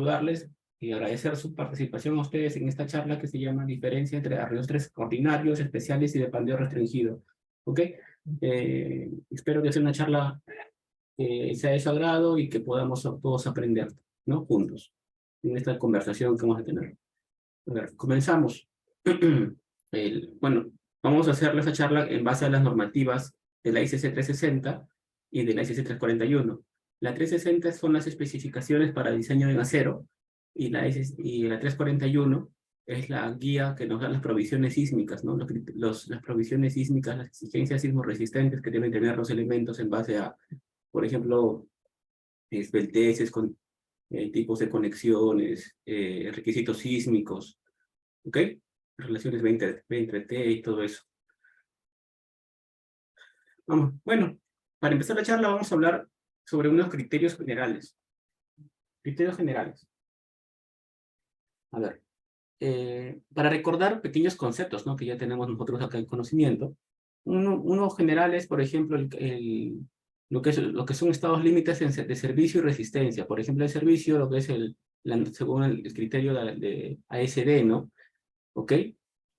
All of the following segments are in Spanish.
saludarles y agradecer su participación a ustedes en esta charla que se llama Diferencia entre arrastres ordinarios, especiales y de pandeo restringido. ¿Ok? Espero que sea una charla que sea de su agrado y que podamos todos aprender, ¿no? Juntos, en esta conversación que vamos a tener. A ver, comenzamos. Bueno, vamos a hacer esta charla en base a las normativas de la ICC 360 y de la ICC 341. La 360 son las especificaciones para diseño en acero y la 341 es la guía que nos da las provisiones sísmicas, ¿no? Las provisiones sísmicas, las exigencias sismoresistentes que deben tener los elementos en base a, por ejemplo, esbelteces con tipos de conexiones, requisitos sísmicos, ¿ok? Relaciones B entre T y todo eso. Vamos, bueno, para empezar la charla vamos a hablar sobre unos criterios generales. Criterios generales. A ver, para recordar pequeños conceptos, ¿no? Que ya tenemos nosotros acá en conocimiento. Uno general es, por ejemplo, lo que son estados límites de servicio y resistencia. Por ejemplo, el servicio, lo que es según el criterio de ASD, ¿no? ¿Ok?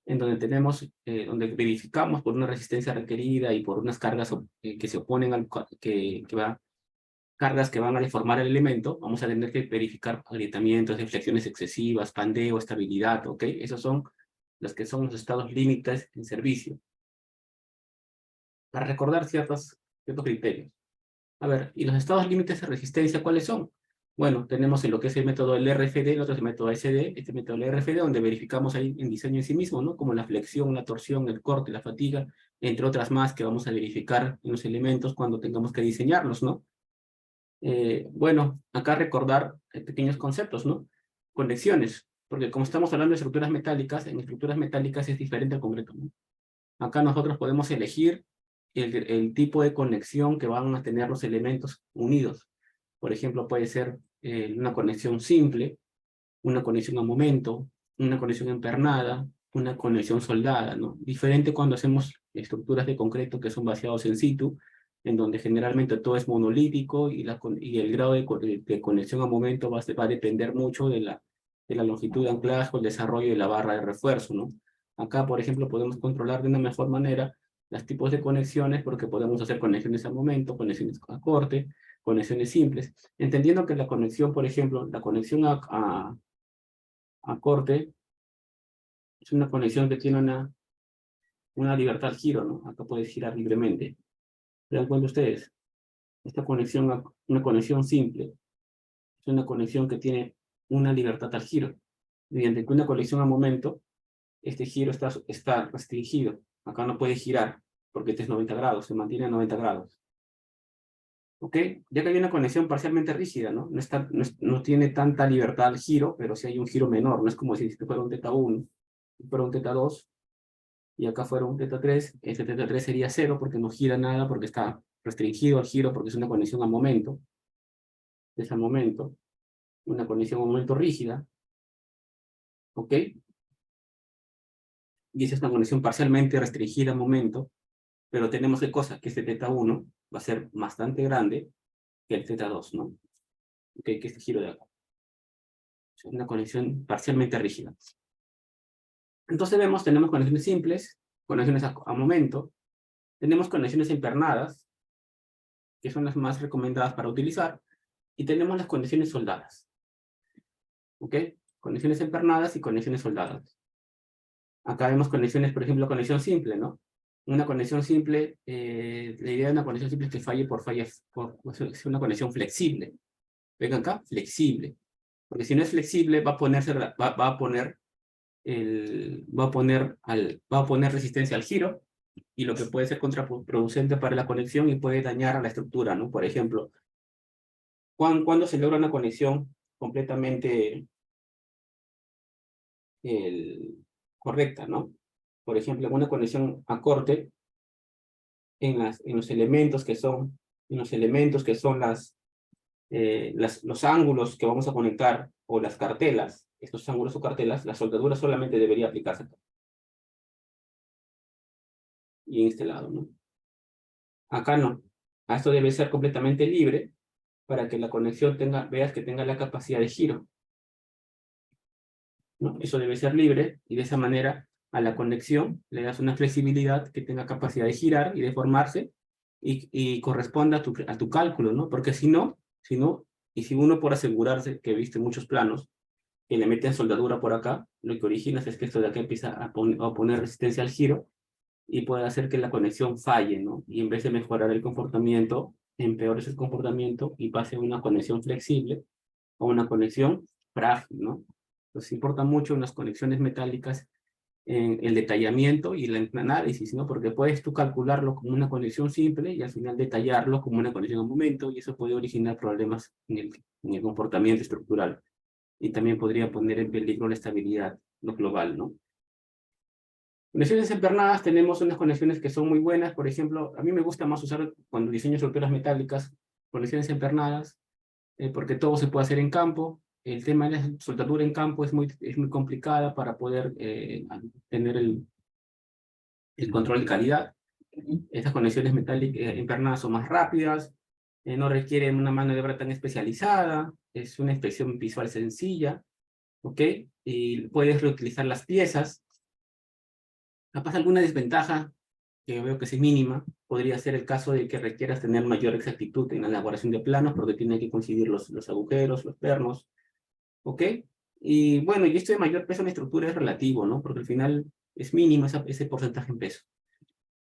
En donde tenemos, donde verificamos por una resistencia requerida y por unas cargas que se oponen al, cargas que van a deformar el elemento, vamos a tener que verificar agrietamientos, deflexiones excesivas, pandeo, estabilidad, ¿ok? Esos son los que son los estados límites en servicio. Para recordar ciertos criterios. A ver, ¿y los estados límites de resistencia cuáles son? Bueno, tenemos en lo que es el método del RFD, el otro es el método SD, este método del RFD, donde verificamos ahí en diseño en sí mismo, ¿no? Como la flexión, la torsión, el corte, la fatiga, entre otras más que vamos a verificar en los elementos cuando tengamos que diseñarlos, ¿no? Bueno, acá recordar pequeños conceptos, ¿no? Conexiones, porque como estamos hablando de estructuras metálicas, en estructuras metálicas es diferente al concreto, ¿no? Acá nosotros podemos elegir el tipo de conexión que van a tener los elementos unidos. Por ejemplo, puede ser una conexión simple, una conexión a momento, una conexión empernada, una conexión soldada, ¿no? Diferente cuando hacemos estructuras de concreto que son vaciados en situ, en donde generalmente todo es monolítico y el grado de conexión a momento va a depender mucho de la longitud de anclaje o el desarrollo de la barra de refuerzo, ¿no? Acá, por ejemplo, podemos controlar de una mejor manera los tipos de conexiones porque podemos hacer conexiones a momento, conexiones a corte, conexiones simples, entendiendo que la conexión, por ejemplo, la conexión a corte es una conexión que tiene una libertad al giro, ¿no? Acá puedes girar libremente. ¿Se dan cuenta ustedes? Esta conexión, una conexión simple, es una conexión que tiene una libertad al giro. Mediante que una conexión a momento, este giro está restringido. Acá no puede girar, porque este es 90 grados, se mantiene a 90 grados. ¿Ok? Ya que hay una conexión parcialmente rígida, ¿no? No tiene tanta libertad al giro, pero sí hay un giro menor. No es como si fuera un teta 1, fuera un teta 2, y acá fuera un teta 3. Este teta 3 sería 0 porque no gira nada, porque está restringido al giro, porque es una conexión a momento. Es a momento. Una conexión a momento rígida. ¿Ok? Y esa es una conexión parcialmente restringida a momento, pero tenemos qué cosa, que este teta 1 va a ser bastante grande que el teta 2, ¿no? ¿Ok? Que este giro de acá. Es una conexión parcialmente rígida. Entonces tenemos conexiones simples, conexiones a momento, tenemos conexiones empernadas, que son las más recomendadas para utilizar, y tenemos las conexiones soldadas. ¿Ok? Conexiones empernadas y conexiones soldadas. Acá vemos conexiones, por ejemplo, conexión simple, ¿no? Una conexión simple, la idea de una conexión simple es que falle es una conexión flexible. Ven acá, flexible. Porque si no es flexible, va a poner resistencia al giro, y lo que puede ser contraproducente para la conexión y puede dañar a la estructura, ¿no? Por ejemplo, cuando se logra una conexión completamente correcta, ¿no? Por ejemplo, en una conexión a corte, en los elementos que son los ángulos que vamos a conectar, o las cartelas, estos ángulos o cartelas, la soldadura solamente debería aplicarse y en este lado, ¿no? Acá no. A esto debe ser completamente libre para que la conexión veas que tenga la capacidad de giro. ¿no? Eso debe ser libre, y de esa manera a la conexión le das una flexibilidad que tenga capacidad de girar y deformarse, y corresponda a tu cálculo, ¿no? Porque si no, y si uno por asegurarse, que he visto en muchos planos, que le meten soldadura por acá, lo que originas es que esto de acá empieza a poner resistencia al giro, y puede hacer que la conexión falle, ¿no? Y en vez de mejorar el comportamiento, empeores el comportamiento y pase a una conexión flexible o una conexión frágil, ¿no? Entonces importa mucho en las conexiones metálicas en el detallamiento y el análisis, ¿no? Porque puedes tú calcularlo como una conexión simple y al final detallarlo como una conexión a momento, y eso puede originar problemas en el comportamiento estructural. Y también podría poner en peligro la estabilidad no global, ¿no? Conexiones empernadas, tenemos unas conexiones que son muy buenas. Por ejemplo, a mí me gusta más usar cuando diseño estructuras metálicas, conexiones empernadas, porque todo se puede hacer en campo. El tema de la soldadura en campo es muy complicada para poder tener el control de calidad. Estas conexiones metálicas empernadas son más rápidas, no requieren una mano de obra tan especializada, es una inspección visual sencilla, ¿ok? Y puedes reutilizar las piezas. Capaz alguna desventaja, que veo que es mínima, podría ser el caso de que requieras tener mayor exactitud en la elaboración de planos, porque tiene que coincidir los agujeros, los pernos, ¿ok? Y bueno, y esto de mayor peso en la estructura es relativo, ¿no? Porque al final es mínimo ese porcentaje en peso.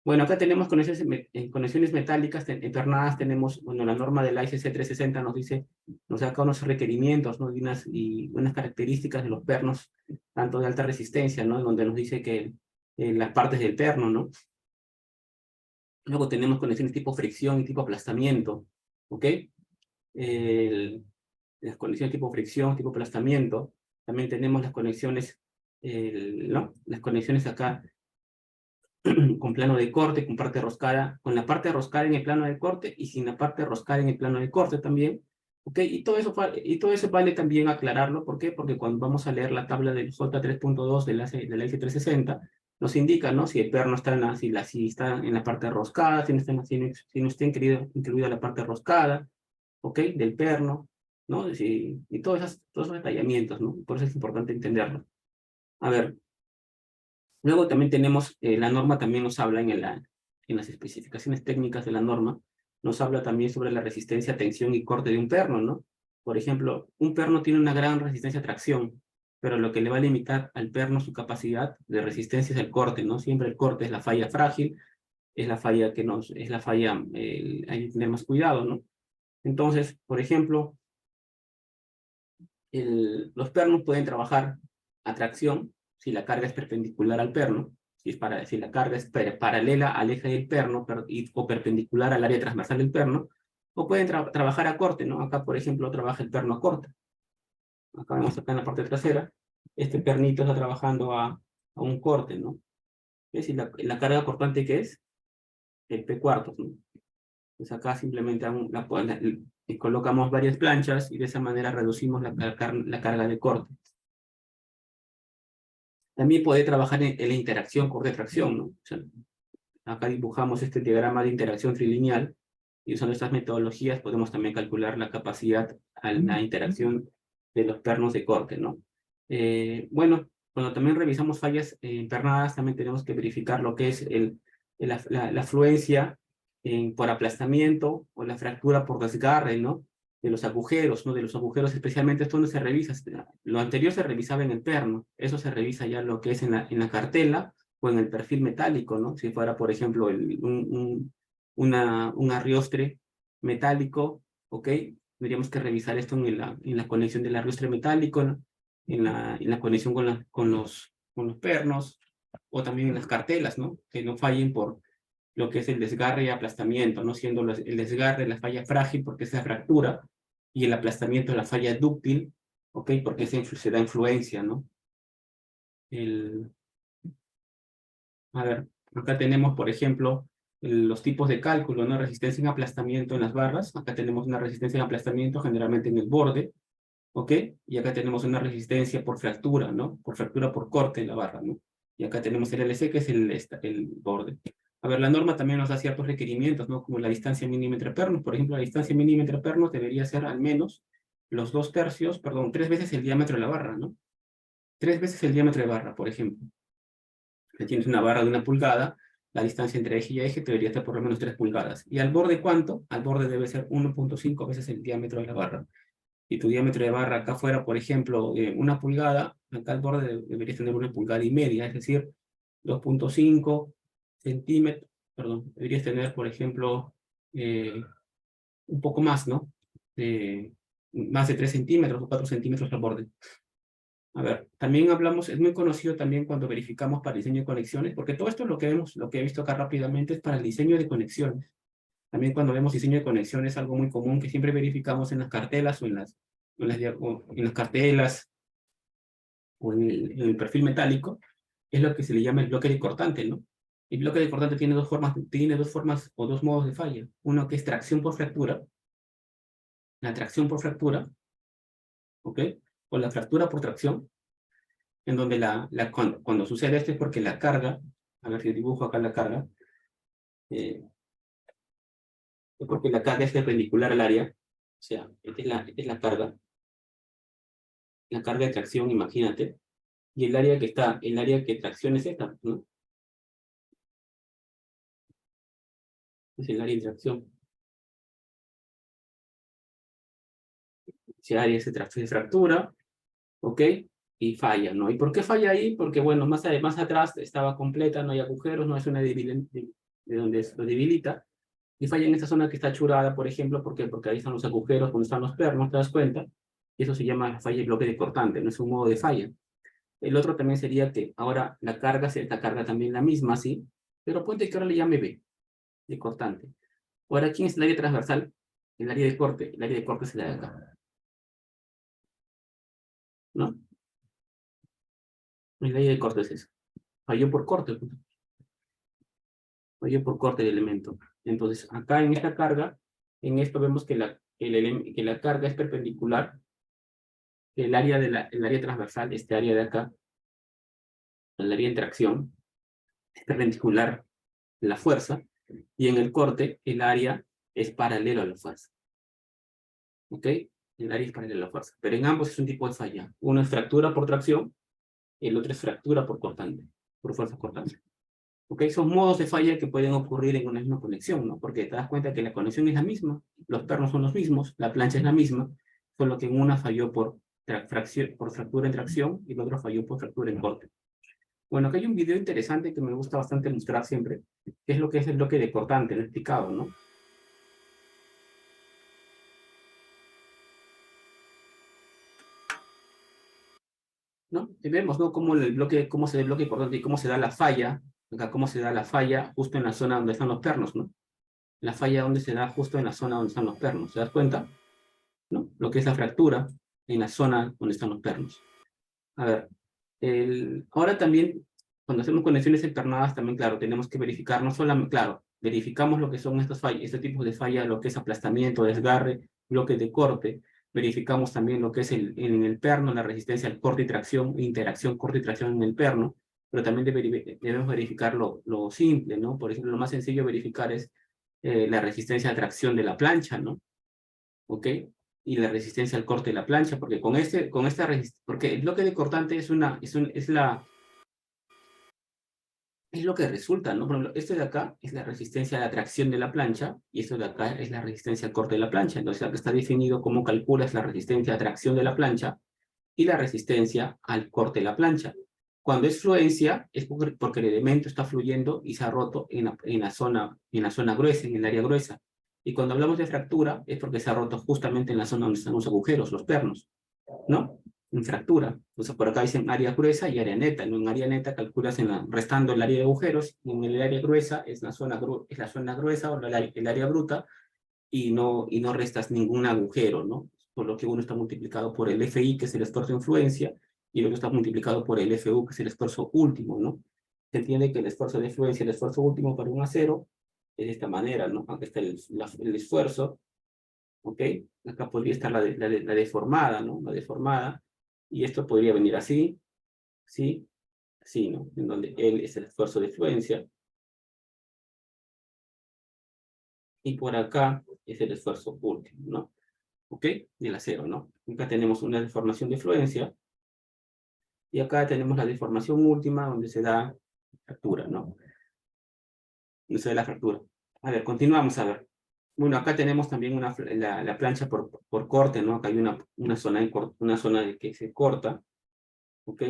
Bueno, acá tenemos conexiones metálicas entornadas, tenemos, bueno, la norma de la ICC 360 nos dice, nos da acá unos requerimientos, ¿no? Y unas características de los pernos, tanto de alta resistencia, ¿no? Donde nos dice que las partes del perno, ¿no? Luego tenemos conexiones tipo fricción y tipo aplastamiento, ¿ok? Las conexiones tipo fricción, tipo aplastamiento. También tenemos las conexiones, ¿no? Las conexiones acá con plano de corte, con parte roscada, con la parte roscada en el plano de corte y sin la parte roscada en el plano de corte también. ¿Ok? Y todo eso vale también aclararlo. ¿Por qué? Porque cuando vamos a leer la tabla del J3.2 de la IC360, nos indica, ¿no? Si el perno está si está en la parte roscada, si no está incluida la parte roscada, ¿ok? Del perno, ¿no? Y todos esos detallamientos, ¿no? Por eso es importante entenderlo. A ver, luego también tenemos, la norma también nos habla en las especificaciones técnicas de la norma, nos habla también sobre la resistencia a tensión y corte de un perno, ¿no? Por ejemplo, un perno tiene una gran resistencia a tracción, pero lo que le va a limitar al perno su capacidad de resistencia es el corte, ¿no? Siempre el corte es la falla frágil, es la falla hay que tener más cuidado, ¿no? Entonces, por ejemplo, los pernos pueden trabajar a tracción si la carga es perpendicular al perno, si la carga es paralela al eje del perno o perpendicular al área transversal del perno, o pueden trabajar a corte, ¿no? Acá, por ejemplo, trabaja el perno a corte. Acá vemos acá en la parte trasera, este pernito está trabajando a un corte, ¿no? ¿Ves? Y la carga cortante que es el P cuartos, ¿no? Pues acá simplemente colocamos varias planchas y de esa manera reducimos la carga de corte. También puede trabajar en la interacción corte-tracción, ¿no? O sea, acá dibujamos este diagrama de interacción trilineal, y usando estas metodologías podemos también calcular la capacidad a la interacción de los pernos de corte, ¿no? Bueno, cuando también revisamos fallas empernadas, también tenemos que verificar lo que es la fluencia por aplastamiento o la fractura por desgarre, ¿no? De los agujeros, ¿no? De los agujeros, especialmente esto donde se revisa. Lo anterior se revisaba en el perno, eso se revisa ya lo que es en la cartela o en el perfil metálico, ¿no? Si fuera, por ejemplo, un arriostre metálico, ¿ok? Tendríamos que revisar esto en la conexión del arriostre metálico, ¿no? En la conexión con los pernos, o también en las cartelas, ¿no? Que no fallen por lo que es el desgarre y aplastamiento, ¿no? Siendo el desgarre la falla frágil porque es la fractura, y el aplastamiento la falla dúctil, ¿ok? Porque se da influencia, ¿no? A ver, acá tenemos, por ejemplo, los tipos de cálculo, ¿no? Resistencia en aplastamiento en las barras. Acá tenemos una resistencia en aplastamiento generalmente en el borde, ¿ok? Y acá tenemos una resistencia por fractura, ¿no? Por fractura por corte en la barra, ¿no? Y acá tenemos el LC, que es el borde. A ver, la norma también nos da ciertos requerimientos, ¿no? Como la distancia mínima entre pernos. Por ejemplo, la distancia mínima entre pernos debería ser al menos 3 veces el diámetro de la barra, ¿no? 3 veces el diámetro de barra, por ejemplo. Si tienes una barra de 1 pulgada, la distancia entre eje y eje debería estar por lo menos 3 pulgadas. ¿Y al borde cuánto? Al borde debe ser 1.5 veces el diámetro de la barra. Y tu diámetro de barra acá afuera, por ejemplo, 1 pulgada, acá al borde deberías tener 1,5 pulgadas, es decir, 2.5 centímetros, perdón, deberías tener, por ejemplo, un poco más, ¿no? Más de 3 centímetros o 4 centímetros al borde. A ver, también hablamos, es muy conocido también cuando verificamos para diseño de conexiones, porque todo esto es lo que vemos, lo que he visto acá rápidamente es para el diseño de conexiones. También cuando vemos diseño de conexiones es algo muy común que siempre verificamos en las cartelas o en las cartelas o en el perfil metálico, es lo que se le llama el bloque de cortante, ¿no? El bloque de cortante tiene dos formas o dos modos de falla. Uno que es tracción por fractura, la tracción por fractura, ¿ok? O la fractura por tracción, en donde cuando sucede esto es porque la carga, a ver si dibujo acá la carga, es porque la carga es perpendicular al área, o sea, esta es la carga de tracción, imagínate, y el área que tracción es esta, ¿no? Es el área de tracción. Ese área se fractura, ¿ok? Y falla, ¿no? ¿Y por qué falla ahí? Porque, bueno, más atrás estaba completa, no hay agujeros, no es una de donde lo debilita, y falla en esta zona que está churada, por ejemplo, ¿por qué? Porque ahí están los agujeros, donde están los pernos, ¿te das cuenta? Y eso se llama falla y bloque de cortante, no es un modo de falla. El otro también sería que ahora la carga también la misma, ¿sí? Pero ponte que ahora le llame B, de cortante. Ahora, ¿quién es el área transversal? El área de corte. El área de corte es la de acá, ¿no? El área de corte es eso. Falló por corte, pues. Falló por corte el elemento. Entonces, acá en esta carga, en esto vemos que la carga es perpendicular, que el área transversal, este área de acá, el área de tracción, es perpendicular a la fuerza, y en el corte, el área es paralelo a la fuerza. ¿Ok? El área es paralelo a la fuerza. Pero en ambos es un tipo de falla. Uno es fractura por tracción, y el otro es fractura por cortante, por fuerza cortante. ¿Ok? Son modos de falla que pueden ocurrir en una misma conexión, ¿no? Porque te das cuenta que la conexión es la misma, los pernos son los mismos, la plancha es la misma, solo que en una falló por fractura en tracción y el otro falló por fractura en corte. Bueno, acá hay un video interesante que me gusta bastante mostrar siempre, que es lo que es el bloque de cortante, lo he explicado, ¿no? ¿No? Y vemos, ¿no? Cómo cómo se da el bloque cortante y cómo se da la falla, acá cómo se da la falla justo en la zona donde están los pernos, ¿no? La falla donde se da justo en la zona donde están los pernos, ¿te das cuenta? ¿No? Lo que es la fractura en la zona donde están los pernos. A ver, ahora también, cuando hacemos conexiones alternadas, también, claro, tenemos que verificar, no solamente, claro, verificamos lo que son estos fallas, este tipo de falla, lo que es aplastamiento, desgarre, bloque de corte, verificamos también lo que es en el perno, la resistencia al corte y tracción, interacción corte y tracción en el perno, pero también debemos verificar lo simple, ¿no? Por ejemplo, lo más sencillo de verificar es la resistencia a tracción de la plancha, ¿no? ¿Ok? Y la resistencia al corte de la plancha, porque porque el bloque de cortante es lo que resulta, ¿no? Por ejemplo, esto de acá es la resistencia a la tracción de la plancha, y esto de acá es la resistencia al corte de la plancha. Entonces, acá está definido cómo calculas la resistencia a tracción de la plancha y la resistencia al corte de la plancha. Cuando es fluencia, es porque el elemento está fluyendo y se ha roto en la zona gruesa, en el área gruesa. Y cuando hablamos de fractura, es porque se ha roto justamente en la zona donde están los agujeros, los pernos, ¿no? En fractura. Entonces, por acá dicen área gruesa y área neta, ¿no? En área neta calculas restando el área de agujeros, y en el área gruesa es la zona gruesa o el área bruta, y no restas ningún agujero, ¿no? Por lo que uno está multiplicado por el FI, que es el esfuerzo de influencia, y el otro está multiplicado por el FU, que es el esfuerzo último, ¿no? Se entiende que el esfuerzo de influencia, el esfuerzo último para un acero, es de esta manera, ¿no? Acá está el esfuerzo, ¿ok? Acá podría estar la deformada, ¿no? La deformada, y esto podría venir así, ¿sí? Así, ¿no? En donde L es el esfuerzo de influencia, y por acá es el esfuerzo último, ¿no? ¿Ok? Y el acero, ¿no? Acá tenemos una deformación de fluencia, y acá tenemos la deformación última, donde se da fractura, ¿no? Donde se da la fractura. A ver, continuamos a ver. Bueno, acá tenemos también la plancha por corte, ¿no? Acá hay una zona de que se corta, ¿ok?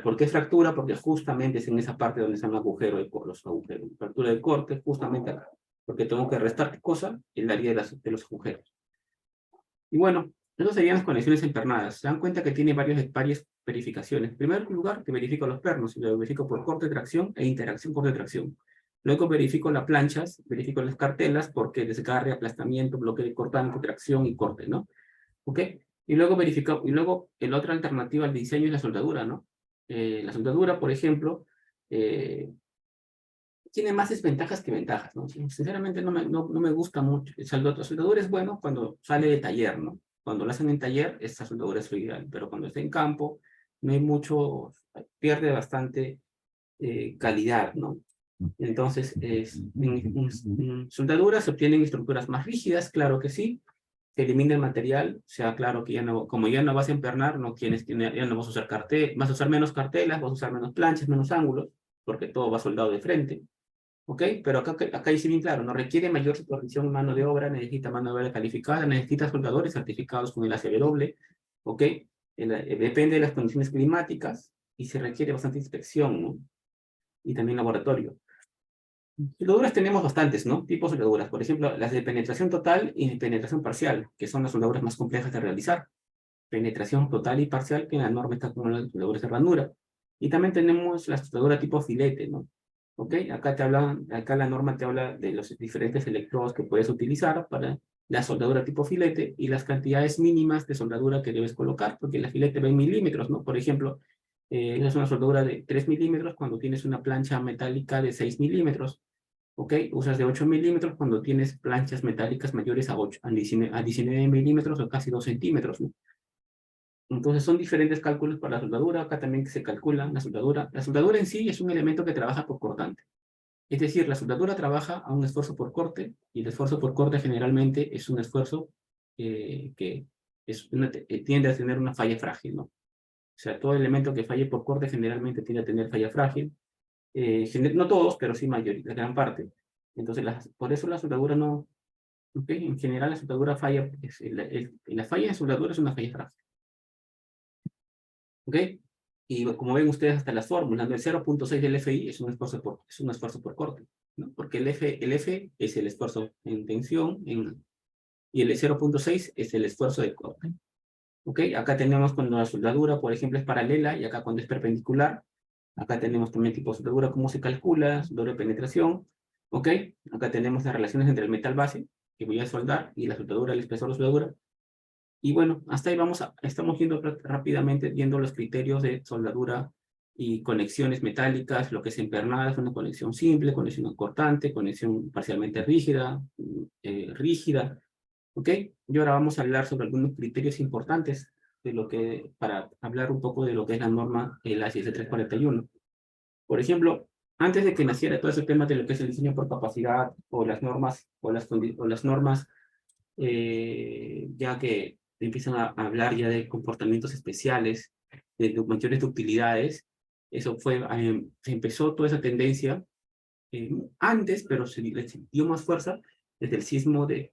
¿Por qué fractura? Porque justamente es en esa parte donde están los agujeros, los agujeros. Fractura de corte, justamente acá. Porque tengo que restar, ¿qué cosa? El área de los agujeros. Y bueno, esas serían las conexiones empernadas. Se dan cuenta que tiene varias verificaciones. En primer lugar, que verifico los pernos, y lo verifico por corte, tracción e interacción corte-tracción. Luego verifico las planchas, verifico las cartelas, porque desgarre, aplastamiento, bloque de cortante, tracción y corte, ¿no? ¿Ok? Y luego la otra alternativa al diseño es la soldadura, ¿no? La soldadura, por ejemplo, tiene más desventajas que ventajas, ¿no? Sinceramente no me gusta mucho. La soldadura es bueno cuando sale de taller, ¿no? Cuando lo hacen en taller, esta soldadura es lo ideal, pero cuando está en campo, no hay mucho, pierde bastante calidad, ¿no? Entonces, en soldadura se obtienen estructuras más rígidas, claro que sí, se elimina el material, o sea, claro que ya no, como ya no vas a empernar, ya no vas a usar vas a usar menos cartelas, vas a usar menos planchas, menos ángulos, porque todo va soldado de frente. ¿Ok? Pero acá dice bien claro, no requiere mayor supervisión mano de obra, necesita mano de obra calificada, necesita soldadores certificados con el ACW, ¿ok? Depende de las condiciones climáticas y se requiere bastante inspección, ¿no? Y también laboratorio. Soldaduras tenemos bastantes, ¿no? Tipos de soldaduras. Por ejemplo, las de penetración total y de penetración parcial, que son las soldaduras más complejas de realizar. Penetración total y parcial, que en la norma está como las soldaduras de ranura. Y también tenemos la soldadura tipo filete, ¿no? ¿Ok? Acá la norma te habla de los diferentes electrodos que puedes utilizar para la soldadura tipo filete y las cantidades mínimas de soldadura que debes colocar, porque la filete va en milímetros, ¿no? Por ejemplo, es una soldadura de 3 milímetros cuando tienes una plancha metálica de 6 milímetros, ¿ok? Usas de 8 milímetros cuando tienes planchas metálicas mayores a 19 milímetros o casi 2 centímetros, ¿no? Entonces son diferentes cálculos para la soldadura. Acá también se calcula la soldadura. La soldadura en sí es un elemento que trabaja por cortante. Es decir, la soldadura trabaja a un esfuerzo por corte, y el esfuerzo por corte generalmente es un esfuerzo que tiende a tener una falla frágil, ¿no? O sea, todo elemento que falle por corte generalmente tiende a tener falla frágil. No todos, pero sí la gran parte. Entonces, por eso la soldadura no... ¿okay? En general, la soldadura falla, la falla de soldadura es una falla frágil. ¿Ok? Y como ven ustedes hasta las fórmulas, ¿no? El 0.6 del FI es un esfuerzo por corte, ¿no? Porque el F es el esfuerzo en tensión y el 0.6 es el esfuerzo de corte. ¿Ok? Acá tenemos cuando la soldadura, por ejemplo, es paralela y acá cuando es perpendicular. Acá tenemos también tipo de soldadura, cómo se calcula, soldadura de penetración. ¿Ok? Acá tenemos las relaciones entre el metal base, que voy a soldar, y la soldadura, el espesor de soldadura. Y bueno, hasta ahí estamos viendo rápidamente, viendo los criterios de soldadura y conexiones metálicas, lo que es empernadas, una conexión simple, conexión cortante, conexión parcialmente rígida, ¿ok? Y ahora vamos a hablar sobre algunos criterios importantes para hablar un poco de lo que es la norma, la AS 341. Por ejemplo, antes de que naciera todo ese tema de lo que es el diseño por capacidad, o las normas, ya que empiezan a hablar ya de comportamientos especiales, de mayores utilidades. Se empezó toda esa tendencia antes, pero le dio más fuerza desde el sismo de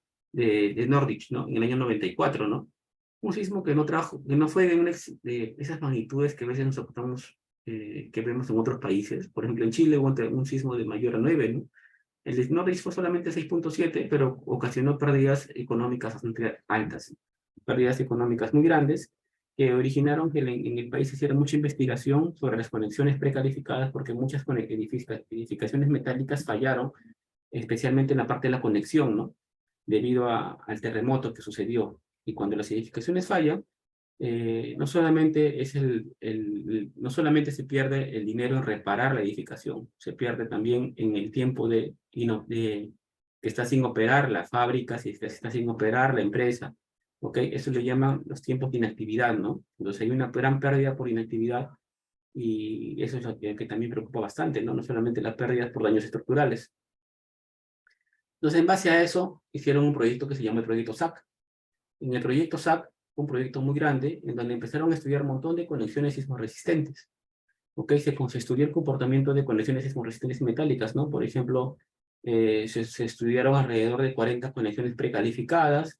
Norwich, ¿no? En el año 94, ¿no? Un sismo que no fue de esas magnitudes que a veces que vemos en otros países. Por ejemplo, en Chile hubo un sismo de mayor a 9, ¿no? El de Norwich fue solamente 6.7, pero ocasionó pérdidas económicas bastante altas, pérdidas económicas muy grandes, que originaron que en el país se hiciera mucha investigación sobre las conexiones precalificadas, porque muchas edificaciones metálicas fallaron, especialmente en la parte de la conexión, ¿no? Debido al terremoto que sucedió. Y cuando las edificaciones fallan, no solamente se pierde el dinero en reparar la edificación, se pierde también en el tiempo que está sin operar la fábrica, si está sin operar la empresa, ¿ok? Eso le llaman los tiempos de inactividad, ¿no? Entonces hay una gran pérdida por inactividad, y eso es lo que también preocupa bastante, ¿no? No solamente las pérdidas por daños estructurales. Entonces, en base a eso, hicieron un proyecto que se llama el proyecto SAC. En el proyecto SAC, un proyecto muy grande en donde empezaron a estudiar un montón de conexiones sismoresistentes. ¿Ok? Se estudió el comportamiento de conexiones sismoresistentes metálicas, ¿no? Por ejemplo, se estudiaron alrededor de 40 conexiones precalificadas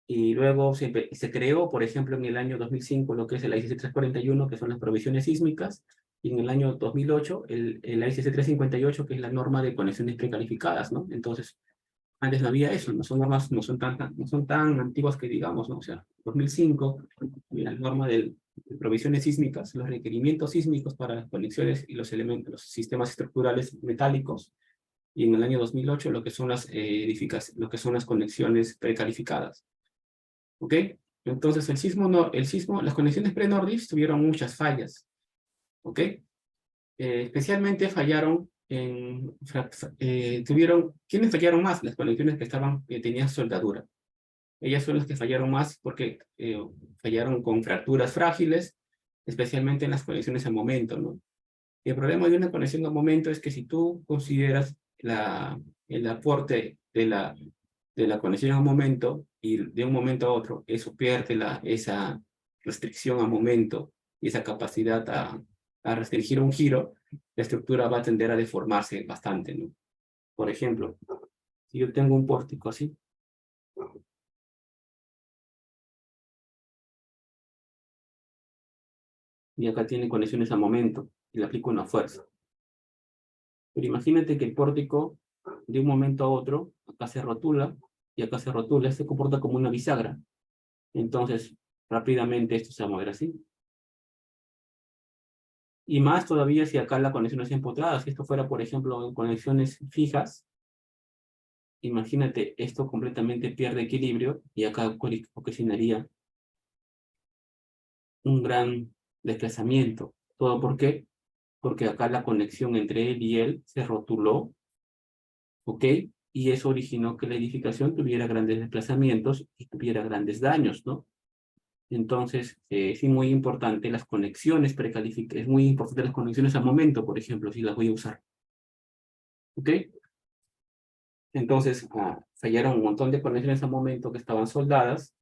y luego se creó, por ejemplo, en el año 2005 lo que es el ICC 341, que son las provisiones sísmicas, y en el año 2008 el ICC 358, que es la norma de conexiones precalificadas, ¿no? Entonces, antes no había eso, no son normas, no son tan antiguas que digamos, ¿no? O sea, 2005, la norma de provisiones sísmicas, los requerimientos sísmicos para las conexiones y los elementos, los sistemas estructurales metálicos, y en el año 2008 lo que son las lo que son las conexiones precalificadas. ¿Ok? Entonces las conexiones pre-Nordis tuvieron muchas fallas. ¿Ok? Especialmente fallaron ¿quiénes fallaron más? Las conexiones que tenían soldadura. Ellas son las que fallaron más porque fallaron con fracturas frágiles, especialmente en las conexiones a momento, ¿no? Y el problema de una conexión a momento es que si tú consideras el aporte de la conexión a momento y de un momento a otro, eso pierde esa restricción a momento y esa capacidad a restringir un giro, la estructura va a tender a deformarse bastante, ¿no? Por ejemplo, si yo tengo un pórtico así, y acá tiene conexiones a momento, y le aplico una fuerza. Pero imagínate que el pórtico, de un momento a otro, acá se rotula, y acá se rotula, se comporta como una bisagra. Entonces, rápidamente esto se va a mover así. Y más todavía si acá la conexión es empotrada. Si esto fuera, por ejemplo, en conexiones fijas, imagínate, esto completamente pierde equilibrio, y acá ocasionaría un gran desplazamiento. ¿Todo por qué? Porque acá la conexión entre él y él se rotuló, ¿ok? Y eso originó que la edificación tuviera grandes desplazamientos y tuviera grandes daños, ¿no? Entonces, es muy importante las conexiones precalificadas, es muy importante las conexiones a momento, por ejemplo, si las voy a usar, ¿ok? Entonces, fallaron un montón de conexiones a momento que estaban soldadas,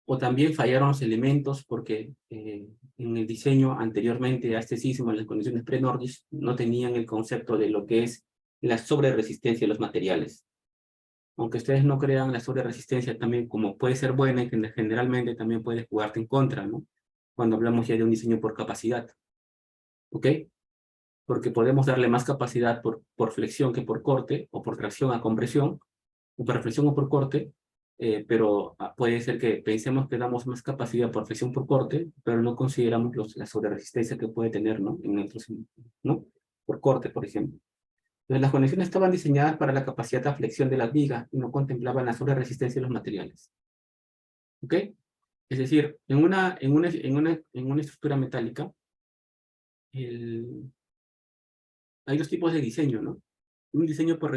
o también fallaron los elementos porque en el diseño anteriormente a este sismo, en las condiciones pre-Nordis, no tenían el concepto de lo que es la sobreresistencia de los materiales. Aunque ustedes no crean, la sobreresistencia también, como puede ser buena, y que generalmente también puede jugarte en contra, ¿no? Cuando hablamos ya de un diseño por capacidad, ¿ok? Porque podemos darle más capacidad por flexión que por corte, o por tracción a compresión, o por flexión o por corte, pero puede ser que pensemos que damos más capacidad por flexión por corte, pero no consideramos la sobreresistencia que puede tener, ¿no? En otros, ¿no? Por corte, por ejemplo. Entonces, las conexiones estaban diseñadas para la capacidad de flexión de las vigas y no contemplaban la sobreresistencia de los materiales. ¿Ok? Es decir, en una estructura metálica, hay dos tipos de diseño, ¿no? Un diseño por...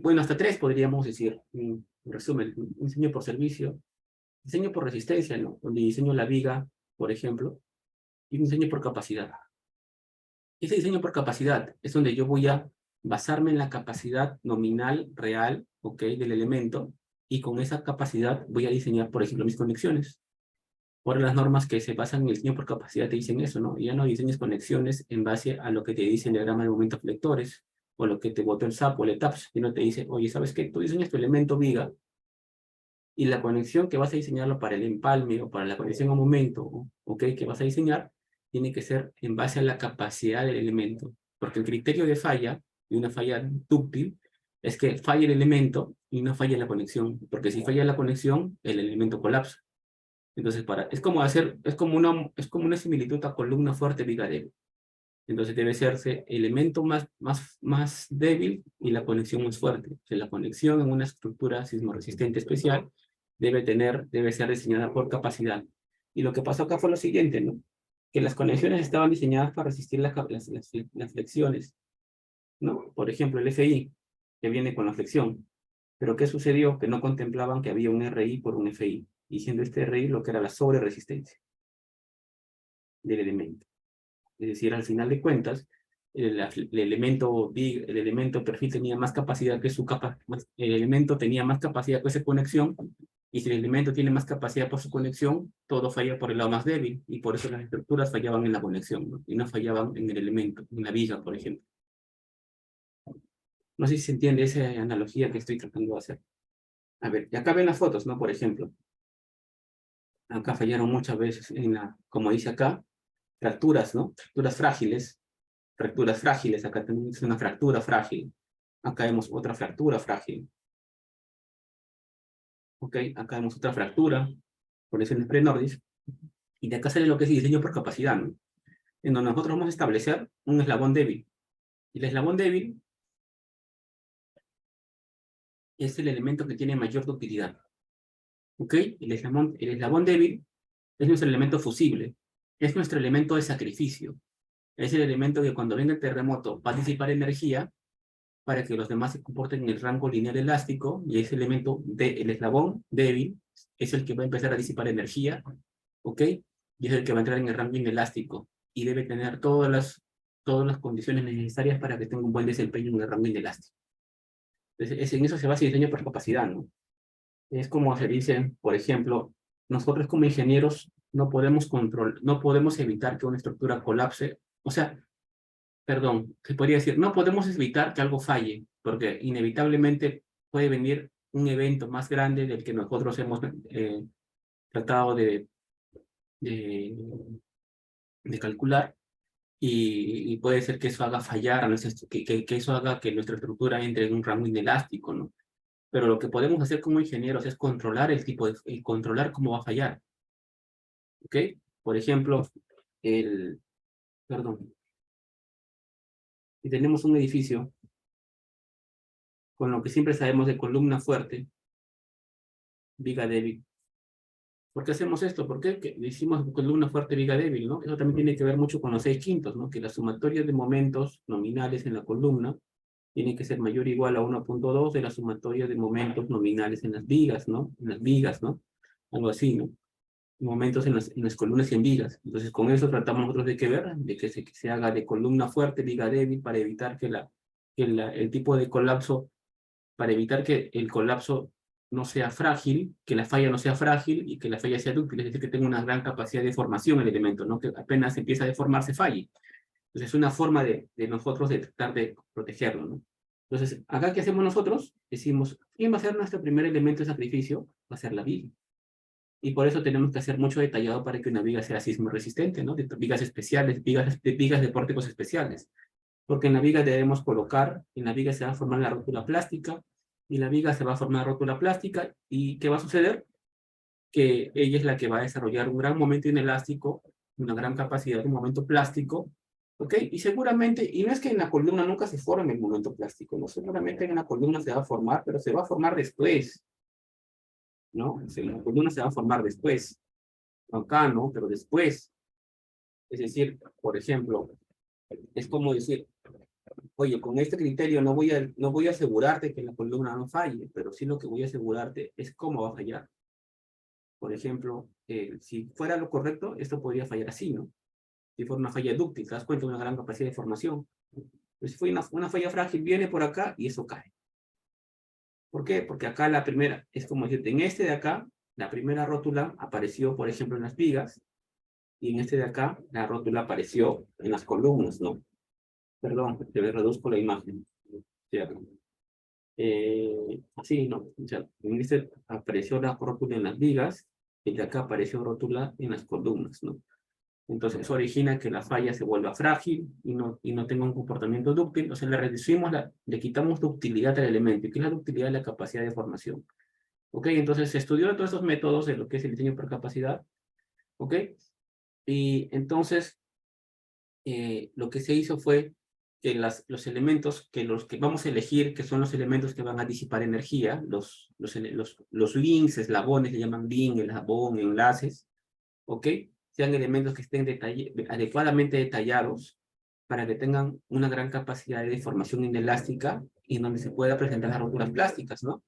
bueno, hasta tres podríamos decir, en resumen, un diseño por servicio, diseño por resistencia, ¿no? Donde diseño la viga, por ejemplo, y un diseño por capacidad. Ese diseño por capacidad es donde yo voy a basarme en la capacidad nominal, real, ¿ok? Del elemento, y con esa capacidad voy a diseñar, por ejemplo, mis conexiones. Ahora las normas que se basan en el diseño por capacidad te dicen eso, ¿no? Ya no diseñas conexiones en base a lo que te dice el diagrama de momentos flectores, o lo que te botó el SAP o el ETAPS, sino te dice, oye, ¿sabes qué? Tú diseñas tu elemento viga, y la conexión que vas a diseñarlo para el empalme o para la conexión a momento, ¿ok? Que vas a diseñar, tiene que ser en base a la capacidad del elemento. Porque el criterio de falla, de una falla dúctil, es que falle el elemento y no falle la conexión. Porque si falla la conexión, el elemento colapsa. Entonces, es como una similitud a columna fuerte viga débil. Entonces debe serse elemento más débil y la conexión más fuerte. O sea, la conexión en una estructura sismoresistente especial debe ser diseñada por capacidad. Y lo que pasó acá fue lo siguiente, ¿no? Que las conexiones estaban diseñadas para resistir las flexiones, ¿no? Por ejemplo, el FI, que viene con la flexión. Pero ¿qué sucedió? Que no contemplaban que había un RI por un FI, y siendo este RI lo que era la sobreresistencia del elemento. Es decir, al final de cuentas, el elemento big, el elemento perfil tenía más capacidad que el elemento tenía más capacidad que esa conexión, Y si el elemento tiene más capacidad por su conexión, todo falla por el lado más débil, y por eso las estructuras fallaban en la conexión, ¿no? Y no fallaban en el elemento, en la viga, por ejemplo. No sé si se entiende esa analogía que estoy tratando de hacer. A ver, y acá ven las fotos, ¿no? Por ejemplo, acá fallaron muchas veces en como dice acá, fracturas, ¿no? Fracturas frágiles, acá tenemos una fractura frágil. Acá vemos otra fractura frágil. Ok, acá vemos otra fractura, por eso en el pre-nordis. Y de acá sale lo que es diseño por capacidad, ¿no? En donde nosotros vamos a establecer un eslabón débil. Y el eslabón débil es el elemento que tiene mayor ductilidad. ¿Ok? El eslabón débil es nuestro elemento fusible. Es nuestro elemento de sacrificio. Es el elemento que cuando venga el terremoto va a disipar energía para que los demás se comporten en el rango lineal elástico, y ese elemento del eslabón débil es el que va a empezar a disipar energía, ¿ok? Y es el que va a entrar en el rango inelástico, y debe tener todas las condiciones necesarias para que tenga un buen desempeño en el rango inelástico. Entonces, en eso se basa el diseño por capacidad, ¿no? Es como se dice, por ejemplo, nosotros como ingenieros no podemos evitar que una estructura colapse, o sea, perdón, se podría decir, no podemos evitar que algo falle, porque inevitablemente puede venir un evento más grande del que nosotros hemos tratado de, de calcular, y puede ser que eso haga fallar, que eso haga que nuestra estructura entre en un rango inelástico, ¿no? Pero lo que podemos hacer como ingenieros es controlar controlar cómo va a fallar, ¿ok? Por ejemplo, perdón, si tenemos un edificio con lo que siempre sabemos de columna fuerte, viga débil. ¿Por qué hacemos esto? ¿Por qué? Que hicimos columna fuerte, viga débil, ¿no? Eso también tiene que ver mucho con los 6/5, ¿no? Que la sumatoria de momentos nominales en la columna tiene que ser mayor o igual a 1.2 de la sumatoria de momentos nominales en las vigas, ¿no? En las vigas, ¿no? Algo así, ¿no? Momentos en las columnas y en vigas. Entonces, con eso tratamos nosotros de que ver, de que se haga de columna fuerte, viga débil, para evitar el tipo de colapso, para evitar que el colapso no sea frágil, que la falla no sea frágil y que la falla sea dúctil, es decir, que tenga una gran capacidad de formación el elemento, ¿no? Que apenas empieza a deformarse, falle. Entonces, es una forma de nosotros de tratar de protegerlo, ¿no? Entonces, acá, ¿qué hacemos nosotros? Decimos, ¿quién va a ser nuestro primer elemento de sacrificio? Va a ser la viga. Y por eso tenemos que hacer mucho detallado para que una viga sea sismo resistente, ¿no? De vigas especiales, vigas de pórticos especiales. Porque en la viga debemos colocar, en la viga se va a formar la rótula plástica, y la viga se va a formar rótula plástica, ¿y qué va a suceder? Que ella es la que va a desarrollar un gran momento inelástico, una gran capacidad de momento plástico, ¿ok? Y seguramente, y no es que en la columna nunca se forme el momento plástico, no, seguramente en la columna se va a formar, pero se va a formar después, ¿no? La columna se va a formar después, acá, ¿no? Pero después, es decir, por ejemplo, es como decir, oye, con este criterio no voy a asegurarte que la columna no falle, pero sí lo que voy a asegurarte es cómo va a fallar. Por ejemplo, si fuera lo correcto, esto podría fallar así, ¿no? Si fuera una falla dúctil, te das cuenta de una gran capacidad de formación. Pero si fue una falla frágil, viene por acá y eso cae. ¿Por qué? Porque acá la primera, es como decirte, en este de acá, la primera rótula apareció, por ejemplo, en las vigas, y en este de acá, la rótula apareció en las columnas, ¿no? Perdón, te reduzco la imagen. ¿Cierto? Así, ¿no? O sea, en este apareció la rótula en las vigas, y de acá apareció rótula en las columnas, ¿no? Entonces eso origina que la falla se vuelva frágil y no tenga un comportamiento dúctil. O sea, le quitamos ductilidad al elemento. ¿Y qué es la ductilidad? La capacidad de formación. ¿Ok? Entonces se estudió todos estos métodos de lo que es el diseño por capacidad. ¿Ok? Y entonces lo que se hizo fue que los elementos los que vamos a elegir, que son los elementos que van a disipar energía, los links, eslabones, le llaman link, eslabón, enlaces, ¿ok? Sean elementos que estén adecuadamente detallados para que tengan una gran capacidad de deformación inelástica y en donde se pueda presentar las roturas plásticas, ¿no?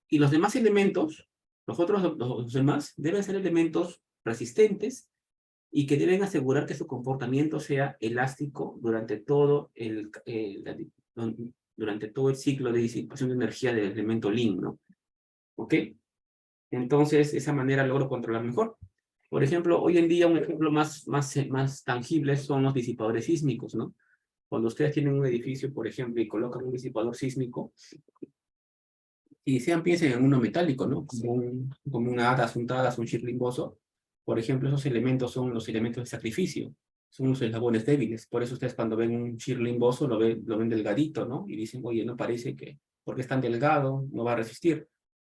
Y los demás elementos, los demás, deben ser elementos resistentes y que deben asegurar que su comportamiento sea elástico durante todo el ciclo de disipación de energía del elemento link, ¿no? ¿Ok? Entonces, de esa manera logro controlar mejor. Por ejemplo, hoy en día un ejemplo más tangible son los disipadores sísmicos, ¿no? Cuando ustedes tienen un edificio, por ejemplo, y colocan un disipador sísmico, y piensen en uno metálico, ¿no? Como un hadas, un tadas, un chirlimboso. Por ejemplo, esos elementos son los elementos de sacrificio, son los eslabones débiles. Por eso ustedes cuando ven un chirlimboso lo ven delgadito, ¿no? Y dicen, oye, no parece que, porque es tan delgado, no va a resistir.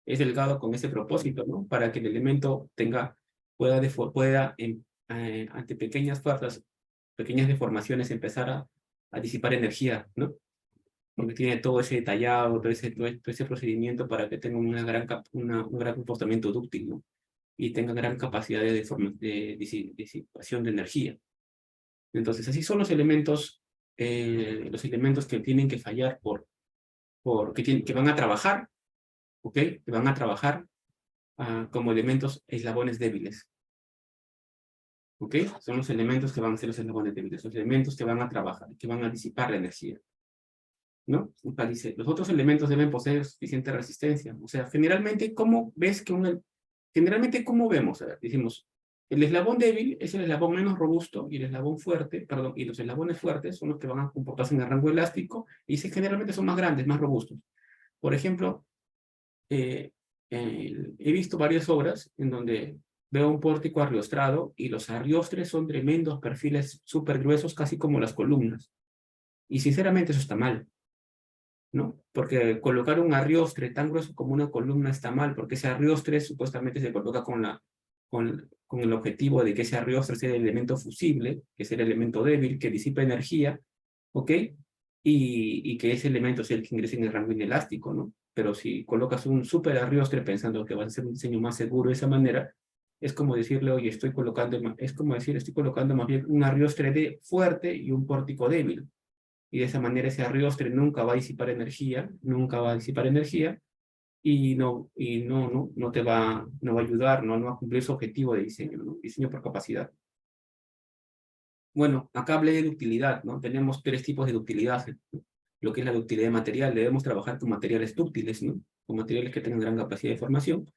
Es delgado con ese propósito, ¿no? Para que el elemento pueda ante pequeñas fuerzas, pequeñas deformaciones, empezar a disipar energía, ¿no? Porque tiene todo ese detallado, todo ese procedimiento para que tenga un gran comportamiento dúctil, ¿no? Y tenga gran capacidad de disipación de energía. Entonces, así son los elementos que tienen que fallar que van a trabajar, ¿ok? Que van a trabajar como elementos eslabones débiles, ¿ok? Son los elementos que van a ser los eslabones débiles, los elementos que van a trabajar, que van a disipar la energía, ¿no? Acá dice, los otros elementos deben poseer suficiente resistencia. O sea, generalmente, ¿cómo vemos? A ver, decimos, el eslabón débil es el eslabón menos robusto y el eslabón fuerte, perdón, y los eslabones fuertes son los que van a comportarse en el rango elástico y generalmente son más grandes, más robustos. Por ejemplo, he visto varias obras en donde veo un pórtico arriostrado y los arriostres son tremendos perfiles súper gruesos, casi como las columnas. Y sinceramente eso está mal, ¿no? Porque colocar un arriostre tan grueso como una columna está mal, porque ese arriostre supuestamente se coloca con el objetivo de que ese arriostre sea el elemento fusible, que es el elemento débil, que disipa energía, ¿ok? Y que ese elemento sea el que ingrese en el rango inelástico, ¿no? Pero si colocas un super arriostre pensando que va a ser un diseño más seguro de esa manera, es como decirle, oye, estoy colocando más bien un arriostre fuerte y un pórtico débil, y de esa manera ese arriostre nunca va a disipar energía, nunca va a disipar energía, no va a ayudar, no va a cumplir su objetivo de diseño, ¿no? Diseño por capacidad. Bueno, acá hablé de ductilidad, ¿no? Tenemos tres tipos de ductilidad, ¿no? Lo que es la ductilidad de material, debemos trabajar con materiales dúctiles, ¿no? Con materiales que tengan gran capacidad de formación.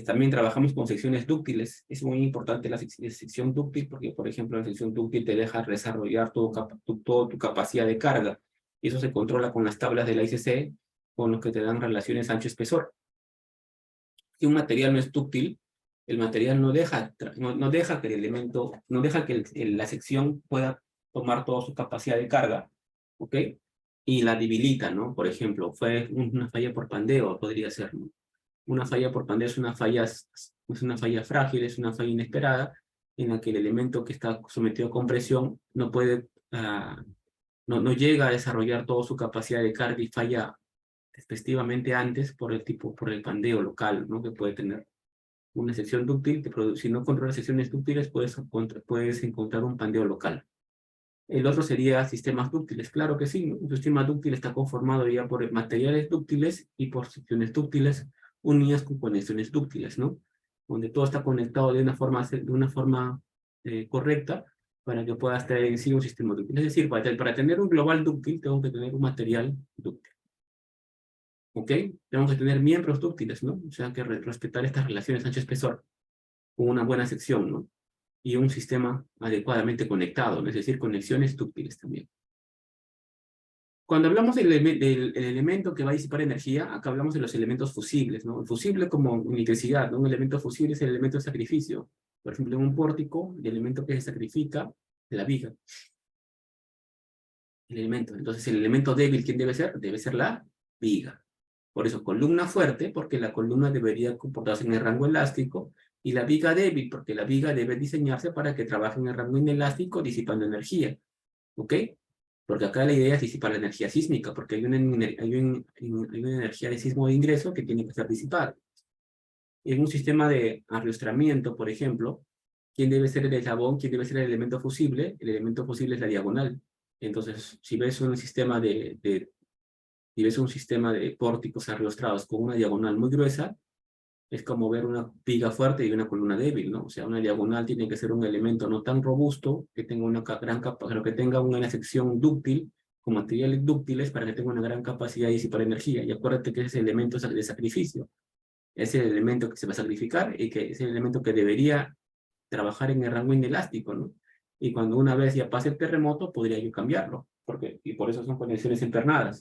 También trabajamos con secciones dúctiles. Es muy importante la sección dúctil porque, por ejemplo, la sección dúctil te deja desarrollar toda tu capacidad de carga. Y eso se controla con las tablas de la ICC, con los que te dan relaciones ancho-espesor. Si un material no es dúctil, el material no deja que el elemento, no deja que la sección pueda tomar toda su capacidad de carga, ¿ok? Y la debilita, ¿no? Por ejemplo, fue una falla por pandeo, podría ser, ¿no? Una falla por pandeo es una falla frágil, es una falla inesperada, en la que el elemento que está sometido a compresión no llega a desarrollar toda su capacidad de carga y falla respectivamente antes por el pandeo local, ¿no? Que puede tener una sección dúctil, si no controlas secciones dúctiles, puedes encontrar un pandeo local. El otro sería sistemas dúctiles, claro que sí, ¿no? Un sistema dúctil está conformado ya por materiales dúctiles y por secciones dúctiles unidas con conexiones dúctiles, ¿no? Donde todo está conectado de una forma correcta para que pueda estar en sí un sistema dúctil. Es decir, para tener un global dúctil, tengo que tener un material dúctil. ¿Ok? Tenemos que tener miembros dúctiles, ¿no? O sea, que respetar estas relaciones ancho-espesor con una buena sección, ¿no? Y un sistema adecuadamente conectado, es decir, conexiones dúctiles también. Cuando hablamos del elemento que va a disipar energía, acá hablamos de los elementos fusibles, ¿no? El fusible como electricidad, ¿no? Un elemento fusible es el elemento de sacrificio. Por ejemplo, en un pórtico, el elemento que se sacrifica es la viga. El elemento. Entonces, el elemento débil, ¿quién debe ser? Debe ser la viga. Por eso, columna fuerte, porque la columna debería comportarse en el rango elástico, y la viga débil, porque la viga debe diseñarse para que trabaje en el rango inelástico disipando energía. ¿Ok? Porque acá la idea es disipar la energía sísmica, porque hay una energía de sismo de ingreso que tiene que ser disipada. En un sistema de arriostramiento, por ejemplo, ¿quién debe ser el eslabón? ¿Quién debe ser el elemento fusible? El elemento fusible es la diagonal. Entonces, si ves un sistema de pórticos arriostrados con una diagonal muy gruesa, es como ver una viga fuerte y una columna débil, ¿no? O sea, una diagonal tiene que ser un elemento no tan robusto, que tenga una gran capacidad, que tenga una sección dúctil, con materiales dúctiles, para que tenga una gran capacidad de disipar energía. Y acuérdate que ese elemento es de sacrificio. es el elemento que se va a sacrificar y que es el elemento que debería trabajar en el rango inelástico, ¿no? Y cuando una vez ya pase el terremoto, podría yo cambiarlo, y por eso son conexiones empernadas.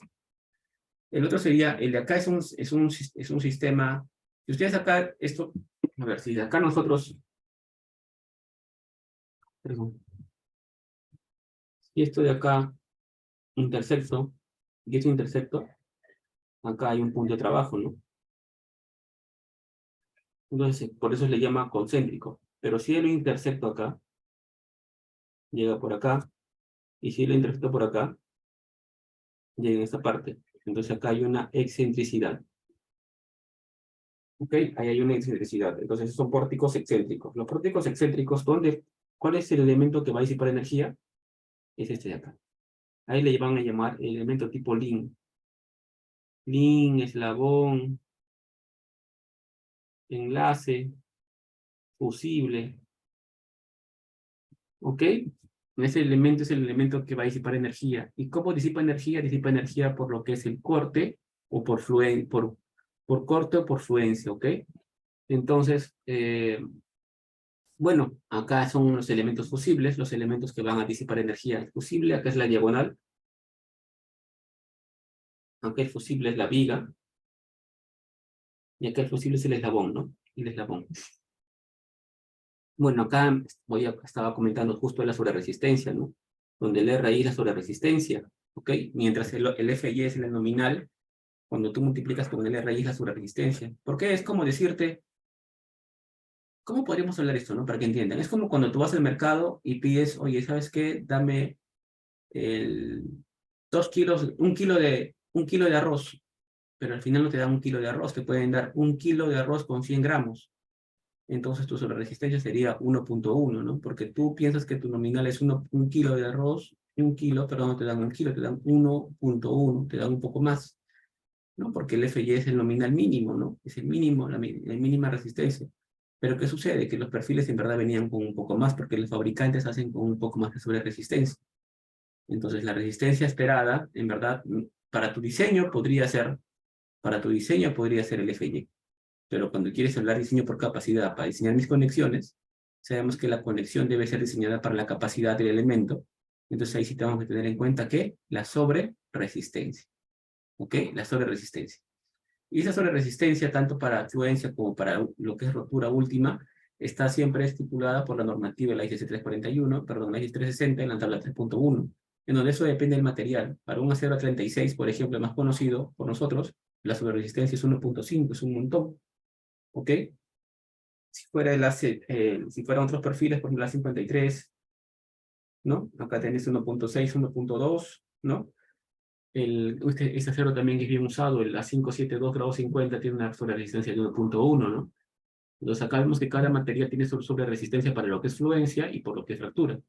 El otro sería, el de acá es un sistema, si ustedes acá, esto, a ver, si de acá nosotros, perdón, si esto de acá, intersecto, y esto intersecto, acá hay un punto de trabajo, ¿no? Entonces, por eso se le llama concéntrico. Pero si lo intersecto acá, llega por acá, y si lo intersecto por acá, llega en esta parte. Entonces acá hay una excentricidad. ¿Ok? Ahí hay una excentricidad. Entonces esos son pórticos excéntricos. Los pórticos excéntricos, ¿cuál es el elemento que va a disipar energía? Es este de acá. Ahí le van a llamar el elemento tipo Lin. Lin, eslabón, enlace, fusible. ¿Ok? Ese elemento es el elemento que va a disipar energía. ¿Y cómo disipa energía? Disipa energía por lo que es el corte o por corte o por fluencia, ¿ok? Entonces, bueno, acá son los elementos fusibles, los elementos que van a disipar energía fusible. Acá es la diagonal. Acá el fusible es la viga. Y acá el fusible es el eslabón, ¿no? El eslabón. Bueno, acá estaba comentando justo la sobreresistencia, ¿no? Donde el RI es la sobreresistencia, ¿ok? Mientras el FY es el nominal, cuando tú multiplicas con el RI es la sobreresistencia. Porque es como decirte, ¿cómo podríamos hablar esto, no? Para que entiendan. Es como cuando tú vas al mercado y pides, oye, ¿sabes qué? Dame el 2 kilos, un kilo de arroz, pero al final no te dan un kilo de arroz, te pueden dar un kilo de arroz con 100 gramos. Entonces tu sobreresistencia sería 1.1, ¿no? Porque tú piensas que tu nominal es un kilo de arroz, un kilo, pero no te dan un kilo, te dan 1.1, te dan un poco más, ¿no? Porque el FY es el nominal mínimo, ¿no? Es el mínimo, la mínima resistencia. Pero ¿qué sucede? Que los perfiles en verdad venían con un poco más, porque los fabricantes hacen con un poco más de sobreresistencia. Entonces la resistencia esperada, en verdad, para tu diseño podría ser el FY. Pero cuando quieres hablar de diseño por capacidad para diseñar mis conexiones, sabemos que la conexión debe ser diseñada para la capacidad del elemento. Entonces ahí sí tenemos que tener en cuenta que la sobreresistencia. ¿Ok? La sobreresistencia. Y esa sobreresistencia, tanto para fluencia como para lo que es rotura última, está siempre estipulada por la normativa de la IGC 341, perdón, la IGC 360 en la tabla 3.1, en donde eso depende del material. Para un acero 36, por ejemplo, el más conocido por nosotros, la sobreresistencia es 1.5, es un montón. ¿Ok? Si fueran otros perfiles, por ejemplo, la 53, ¿no? Acá tenés 1.6, 1.2, ¿no? Este acero también es bien usado, el A572 grado 50 tiene una sobreresistencia de 1.1, ¿no? Entonces acá vemos que cada material tiene su sobreresistencia para lo que es fluencia y por lo que es fractura.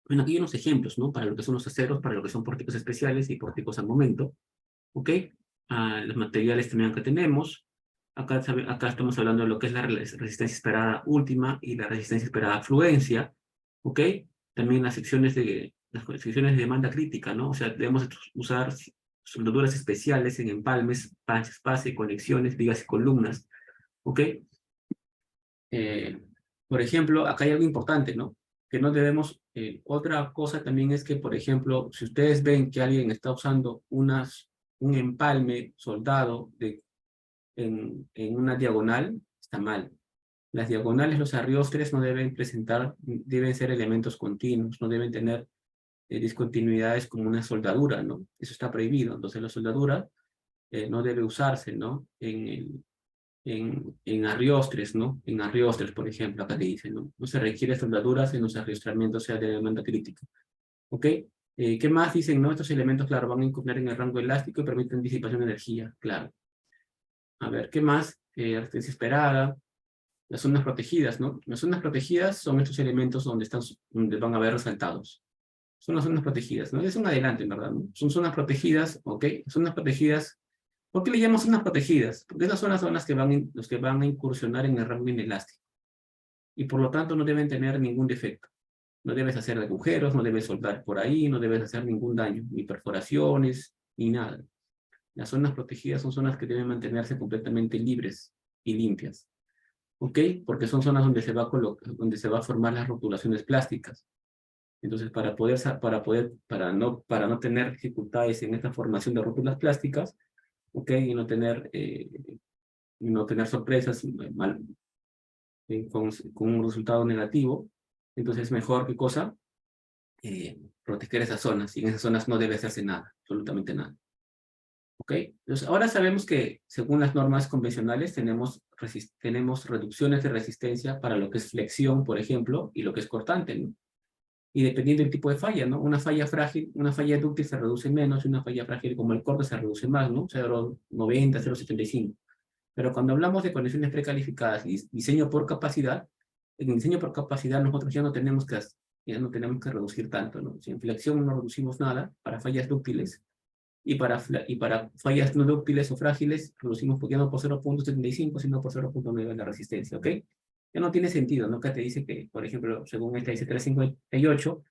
Bueno, aquí hay unos ejemplos, ¿no? Para lo que son los aceros, para lo que son pórticos especiales y pórticos al momento, ¿ok? Los materiales también que tenemos. Acá estamos hablando de lo que es la resistencia esperada última y la resistencia esperada fluencia, ¿ok? También las secciones de demanda crítica, ¿no? O sea, debemos usar soldaduras especiales en empalmes, panches, pase, conexiones, vigas y columnas, ¿ok? Eh, por ejemplo, acá hay algo importante, ¿no? Que no debemos, otra cosa también es que, por ejemplo, si ustedes ven que alguien está usando un empalme soldado en una diagonal, está mal. Las diagonales, los arriostres no deben ser elementos continuos, no deben tener discontinuidades como una soldadura, ¿no? Eso está prohibido. Entonces la soldadura no debe usarse, ¿no? En arriostres, ¿no? En arriostres, por ejemplo, acá te dice, ¿no? No se requiere soldaduras en los arriostramientos, sea de demanda crítica. ¿Ok? ¿Qué más dicen, no? Estos elementos, claro, van a incurrir en el rango elástico y permiten disipación de energía, claro. A ver, ¿qué más? Resistencia esperada, las zonas protegidas, ¿no? Las zonas protegidas son estos elementos donde van a haber resaltados. Son las zonas protegidas, ¿no? Es un adelante, en verdad, ¿no? Son zonas protegidas, ¿ok? Zonas protegidas. ¿Por qué le llamamos zonas protegidas? Porque esas son las zonas los que van a incursionar en el rango inelástico. Y por lo tanto no deben tener ningún defecto. No debes hacer agujeros, no debes soldar por ahí, no debes hacer ningún daño, ni perforaciones, ni nada. Las zonas protegidas son zonas que deben mantenerse completamente libres y limpias. ¿Ok? Porque son zonas donde se va a formar las rotulaciones plásticas. Entonces, para no tener dificultades en esta formación de rótulas plásticas, ¿ok? Y no tener sorpresas con un resultado negativo, entonces es mejor, ¿qué cosa? Proteger esas zonas, y en esas zonas no debe hacerse nada, absolutamente nada. ¿Ok? Entonces, ahora sabemos que, según las normas convencionales, tenemos reducciones de resistencia para lo que es flexión, por ejemplo, y lo que es cortante, ¿no? Y dependiendo del tipo de falla, ¿no? Una falla frágil, una falla dúctil se reduce menos, y una falla frágil como el corte se reduce más, ¿no? 0,90, 0,75. Pero cuando hablamos de conexiones precalificadas y diseño por capacidad, en el diseño por capacidad nosotros ya no tenemos que reducir tanto, ¿no? Si en flexión no reducimos nada para fallas dúctiles, y para fallas no dúctiles o frágiles reducimos ya no por 0,75, sino por 0,9 la resistencia, ¿ok? Ya no tiene sentido, ¿no? Acá te dice que, por ejemplo, según esta dice 358,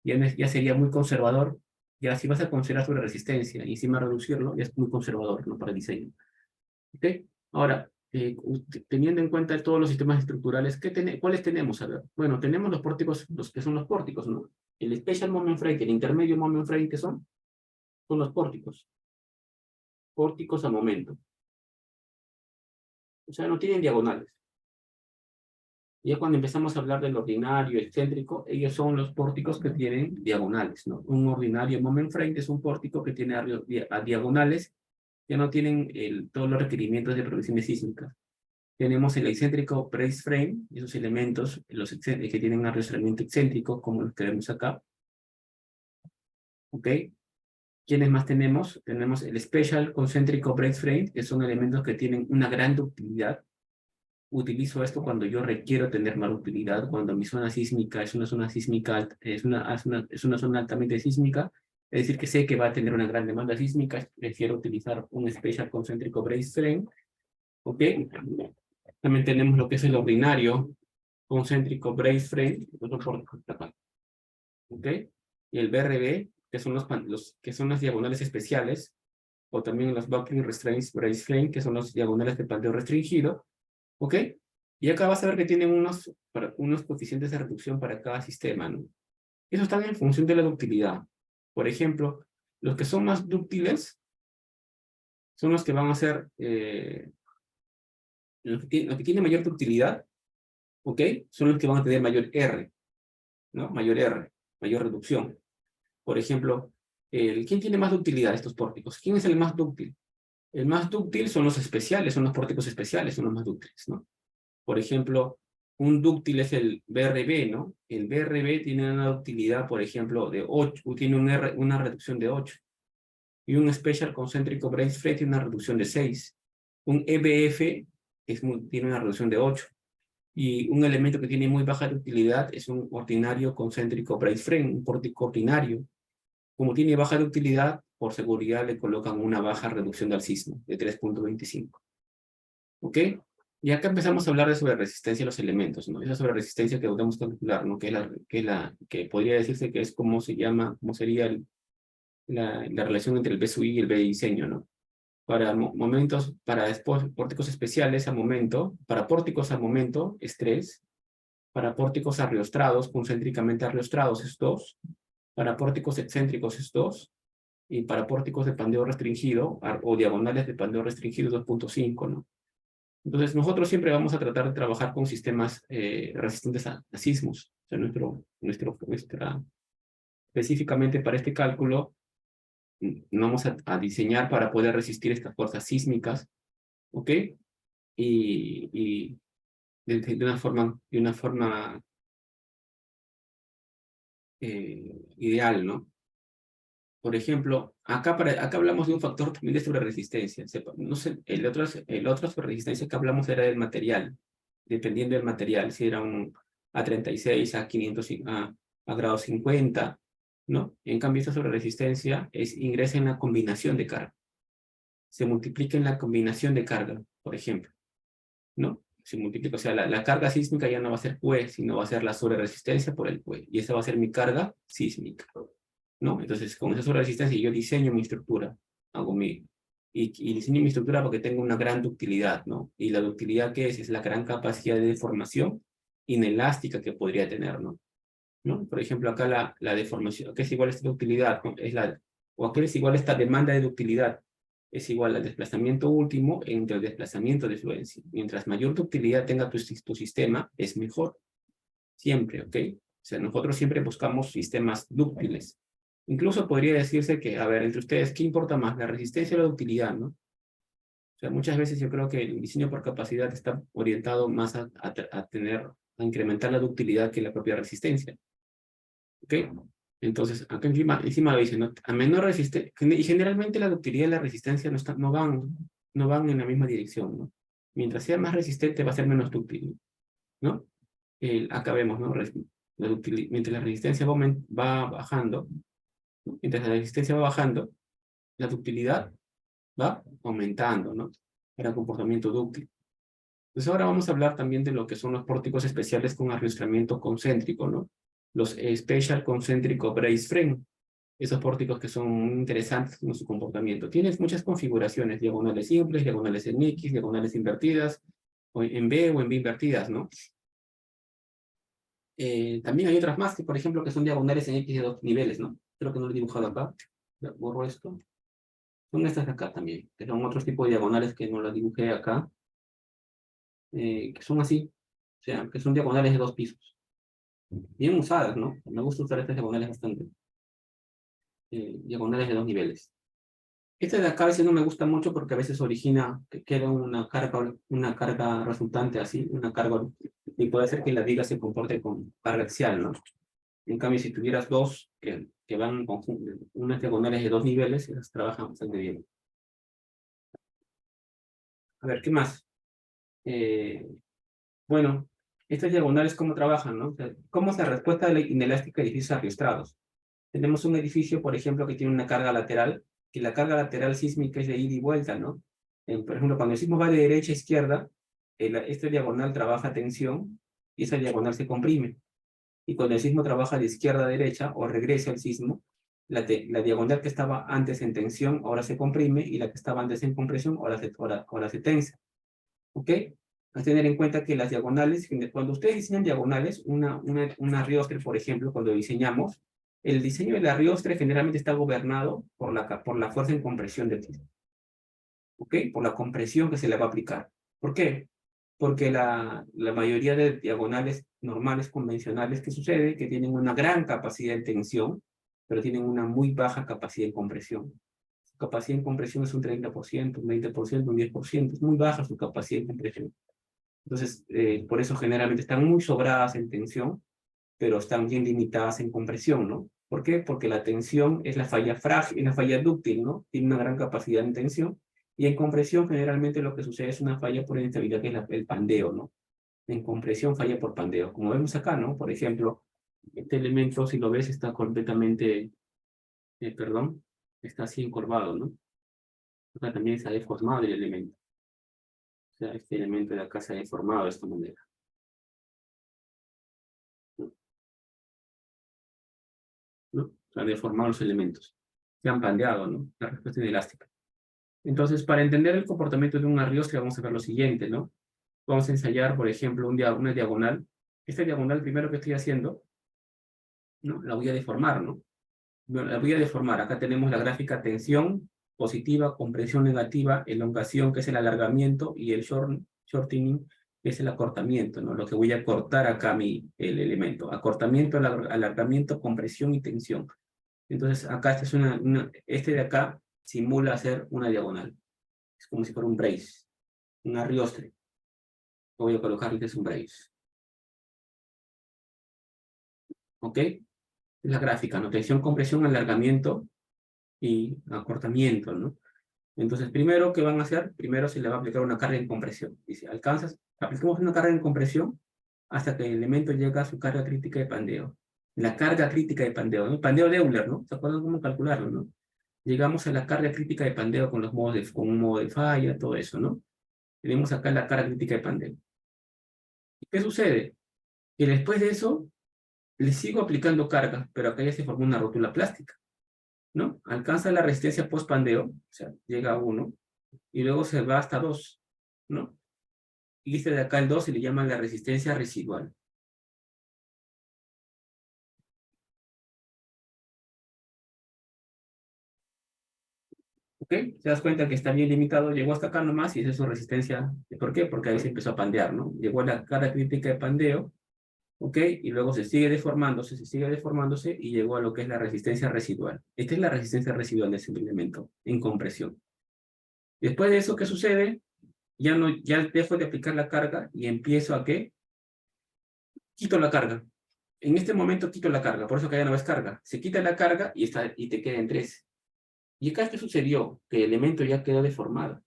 ya sería muy conservador. Ya si vas a considerar sobre resistencia y encima reducirlo, ya es muy conservador, ¿no? Para el diseño. ¿Ok? Ahora, teniendo en cuenta todos los sistemas estructurales, ¿cuáles tenemos? A ver, bueno, tenemos los pórticos, los que son los pórticos, ¿no? El Special Moment Frame, el Intermedio Moment Frame, ¿qué son? Son los pórticos. Pórticos a momento. O sea, no tienen diagonales. Ya cuando empezamos a hablar del ordinario, excéntrico, ellos son los pórticos que tienen diagonales, ¿no? Un ordinario moment frame es un pórtico que tiene a diagonales, ya no tienen todos los requerimientos de previsiones sísmicas. Tenemos el excéntrico brace frame, esos elementos que tienen un arrastramiento excéntrico, como los que vemos acá. ¿Ok? ¿Quiénes más tenemos? Tenemos el special concéntrico brace frame, que son elementos que tienen una gran ductilidad. Utilizo esto cuando yo requiero tener más utilidad, cuando mi zona sísmica es una zona sísmica, es una zona altamente sísmica, es decir, que sé que va a tener una gran demanda sísmica, prefiero utilizar un Special Concentric Brace Frame, ¿ok? También tenemos lo que es el ordinario concéntrico brace frame, ¿ok? Y el BRB, que son que son las diagonales especiales, o también los Buckling Restraints Brace Frame, que son los diagonales de planteo restringido, ¿ok? Y acá vas a ver que tienen unos coeficientes de reducción para cada sistema, ¿no? Eso está en función de la ductilidad. Por ejemplo, los que son más dúctiles son los que van a ser, los que tienen mayor ductilidad, ¿ok? Son los que van a tener mayor R, ¿no? Mayor R, mayor reducción. Por ejemplo, ¿quién tiene más ductilidad de estos pórticos? ¿Quién es el más dúctil? El más dúctil son los especiales, son los pórticos especiales, son los más dúctiles, ¿no? Por ejemplo, un dúctil es el BRB, ¿no? El BRB tiene una ductilidad, por ejemplo, de 8, tiene una reducción de 8. Y un Special Concéntrico Brace Frame tiene una reducción de 6. Un EBF tiene una reducción de 8. Y un elemento que tiene muy baja ductilidad es un ordinario concéntrico brace frame, un pórtico ordinario. Como tiene baja ductilidad, por seguridad le colocan una baja reducción del sismo de 3,25. ¿Ok? Y acá empezamos a hablar de sobre resistencia a los elementos, ¿no? Esa sobre resistencia que podemos calcular, ¿no? Que podría decirse que es como sería la relación entre el BSUI y el B de diseño, ¿no? Para después, pórticos especiales a momento, para pórticos a momento, estrés, para pórticos arriostrados, concéntricamente arriostrados es 2, para pórticos excéntricos es 2, y para pórticos de pandeo restringido, o diagonales de pandeo restringido 2,5, ¿no? Entonces, nosotros siempre vamos a tratar de trabajar con sistemas resistentes a sismos. O sea, específicamente para este cálculo, vamos a diseñar para poder resistir estas fuerzas sísmicas, ¿ok? Y de una forma ideal, ¿no? Por ejemplo, acá hablamos de un factor también de sobreresistencia. No sé, el otro sobreresistencia que hablamos era del material, dependiendo del material, si era un A36, A500, a grado 50, ¿no? En cambio, esta sobreresistencia ingresa en la combinación de carga. Se multiplica en la combinación de carga, por ejemplo, ¿no? Se multiplica, o sea, la carga sísmica ya no va a ser Q, sino va a ser la sobreresistencia por el Q, y esa va a ser mi carga sísmica, ¿no? Entonces, con esa sobreresistencia yo diseño mi estructura, hago mi y diseño mi estructura porque tengo una gran ductilidad, ¿no? Y la ductilidad, ¿qué es? Es la gran capacidad de deformación inelástica que podría tener, ¿no? Por ejemplo, acá la deformación, ¿qué es igual a esta ductilidad? O qué es igual a esta demanda de ductilidad. Es igual al desplazamiento último entre el desplazamiento de fluencia. Mientras mayor ductilidad tenga tu sistema, es mejor. Siempre, ¿ok? O sea, nosotros siempre buscamos sistemas dúctiles. Incluso podría decirse que, a ver, entre ustedes, ¿qué importa más? La resistencia o la ductilidad, ¿no? O sea, muchas veces yo creo que el diseño por capacidad está orientado más a incrementar la ductilidad que la propia resistencia. ¿Ok? Entonces, acá encima lo dice, ¿no? A menor resistencia, y generalmente la ductilidad y la resistencia no van en la misma dirección, ¿no? Mientras sea más resistente va a ser menos dúctil, ¿no? Acá vemos, ¿no? Mientras la resistencia va bajando, ¿no? Mientras la resistencia va bajando, la ductilidad va aumentando, ¿no? Para comportamiento dúctil. Entonces ahora vamos a hablar también de lo que son los pórticos especiales con arriestramiento concéntrico, ¿no? Los Special Concentric Brace Frame. Esos pórticos que son muy interesantes en su comportamiento. Tienes muchas configuraciones, diagonales simples, diagonales en X, diagonales invertidas, o en B o en B invertidas, ¿no? También hay otras más que, por ejemplo, que son diagonales en X de 2 niveles, ¿no? Creo que no lo he dibujado acá. Ya, borro esto. Son estas de acá también, que son otros tipos de diagonales que no las dibujé acá, que son así, o sea, que son diagonales de 2 pisos. Bien usadas, ¿no? Me gusta usar estas diagonales bastante. Diagonales de 2 niveles. Este de acá a veces no me gusta mucho porque a veces origina que queda una carga resultante así, una carga, y puede ser que la viga se comporte con carga axial, ¿no? En cambio, si tuvieras dos que van en conjunto, unas diagonales de 2 niveles, esas trabajan bastante bien. A ver, ¿qué más? Bueno, estas diagonales, ¿cómo trabajan, no? O sea, ¿cómo es la respuesta de la inelástica de edificios ariostrados? Tenemos un edificio, por ejemplo, que tiene una carga lateral, que la carga lateral sísmica es de ida y vuelta, ¿no? Por ejemplo, cuando el sismo va de derecha a izquierda, esta diagonal trabaja tensión y esa diagonal se comprime. Y cuando el sismo trabaja de izquierda a derecha o regresa al sismo, la diagonal que estaba antes en tensión ahora se comprime y la que estaba antes en compresión ahora se tensa. ¿Ok? Hay que tener en cuenta que las diagonales, cuando ustedes diseñan diagonales, una riostre, por ejemplo, cuando diseñamos, el diseño de la riostre generalmente está gobernado por la fuerza en compresión del sismo. ¿Ok? Por la compresión que se le va a aplicar. ¿Por qué? Porque la mayoría de diagonales normales, convencionales, que sucede, que tienen una gran capacidad de tensión, pero tienen una muy baja capacidad de compresión. Su capacidad de compresión es un 30%, un 20%, un 10%, es muy baja su capacidad de compresión. Entonces, por eso generalmente están muy sobradas en tensión, pero están bien limitadas en compresión, ¿no? ¿Por qué? Porque la tensión es la falla frágil, es la falla dúctil, ¿no? Tiene una gran capacidad en tensión, y en compresión generalmente lo que sucede es una falla por inestabilidad, que es el pandeo, ¿no? En compresión falla por pandeo, como vemos acá, ¿no? Por ejemplo, este elemento, si lo ves, está completamente, perdón, está así encorvado, ¿no? Acá también está deformado el elemento. O sea, este elemento de acá se ha deformado de esta manera. ¿No? Se han deformado los elementos. Se han pandeado, ¿no? La respuesta inelástica. Entonces, para entender el comportamiento de un arriostre, vamos a ver lo siguiente, ¿no? Vamos a ensayar, por ejemplo, una diagonal. Esta diagonal, primero que estoy haciendo, ¿no? La voy a deformar, ¿no? La voy a deformar. Acá tenemos la gráfica tensión positiva, compresión negativa, elongación, que es el alargamiento, y el shortening, que es el acortamiento, ¿no? Lo que voy a cortar acá el elemento. Acortamiento, alargamiento, compresión y tensión. Entonces, acá este de acá simula hacer una diagonal. Es como si fuera un brace, un arriostre. Voy a colocarle que es un brace. ¿Ok? Es la gráfica, ¿no? Tensión, compresión, alargamiento y acortamiento, ¿no? Entonces, primero, ¿qué van a hacer? Primero se le va a aplicar una carga en compresión. Dice, aplicamos una carga en compresión hasta que el elemento llega a su carga crítica de pandeo. La carga crítica de pandeo, ¿no? El pandeo de Euler, ¿no? ¿Se acuerdan cómo calcularlo, no? Llegamos a la carga crítica de pandeo con un modo de falla, todo eso, ¿no? Tenemos acá la carga crítica de pandeo. ¿Qué sucede? Que después de eso, le sigo aplicando carga, pero acá ya se formó una rótula plástica. ¿no? Alcanza la resistencia post-pandeo, o sea, llega a 1, y luego se va hasta 2, ¿no? Y este de acá, el 2, se le llama la resistencia residual. ¿Ok? Te das cuenta que está bien limitado, llegó hasta acá nomás y esa es su resistencia. ¿Por qué? Porque ahí se empezó a pandear, ¿no? Llegó a la cara crítica de pandeo, ¿ok? Y luego se sigue deformándose y llegó a lo que es la resistencia residual. Esta es la resistencia residual de ese elemento en compresión. Después de eso, ¿qué sucede? Ya dejo de aplicar la carga y empiezo a ¿qué? Quito la carga. En este momento quito la carga, por eso que ya no ves carga. Se quita la carga y te queda en 3. ¿Y acá qué sucedió? Que el elemento ya quedó deformado.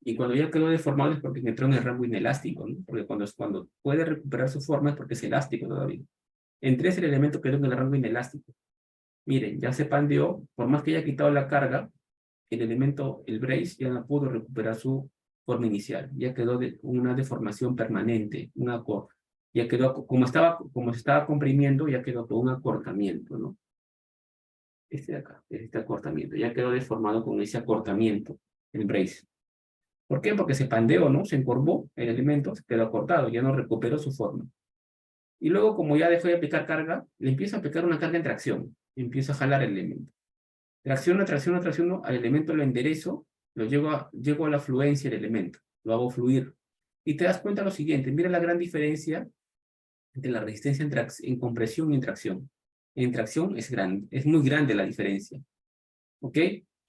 Y cuando ya quedó deformado es porque entró en el rango inelástico, ¿no? Porque cuando puede recuperar su forma es porque es elástico todavía. En 3 el elemento quedó en el rango inelástico. Miren, ya se pandeó, por más que haya quitado la carga, el elemento, el brace, ya no pudo recuperar su forma inicial. Ya quedó una deformación permanente, ya quedó, como se estaba comprimiendo, ya quedó con un acortamiento, ¿no? Este de acá, este acortamiento, ya quedó deformado con ese acortamiento, el brace. ¿Por qué? Porque se pandeó, ¿no? Se encorvó el elemento, se quedó acortado, ya no recuperó su forma. Y luego, como ya dejó de aplicar carga, le empiezo a aplicar una carga en tracción. Empiezo a jalar el elemento. Tracciono, tracciono, tracciono, al elemento lo enderezo, llego a la fluencia del elemento, lo hago fluir. Y te das cuenta de lo siguiente, mira la gran diferencia entre la resistencia en compresión y en tracción. En tracción es muy grande la diferencia. ¿Ok?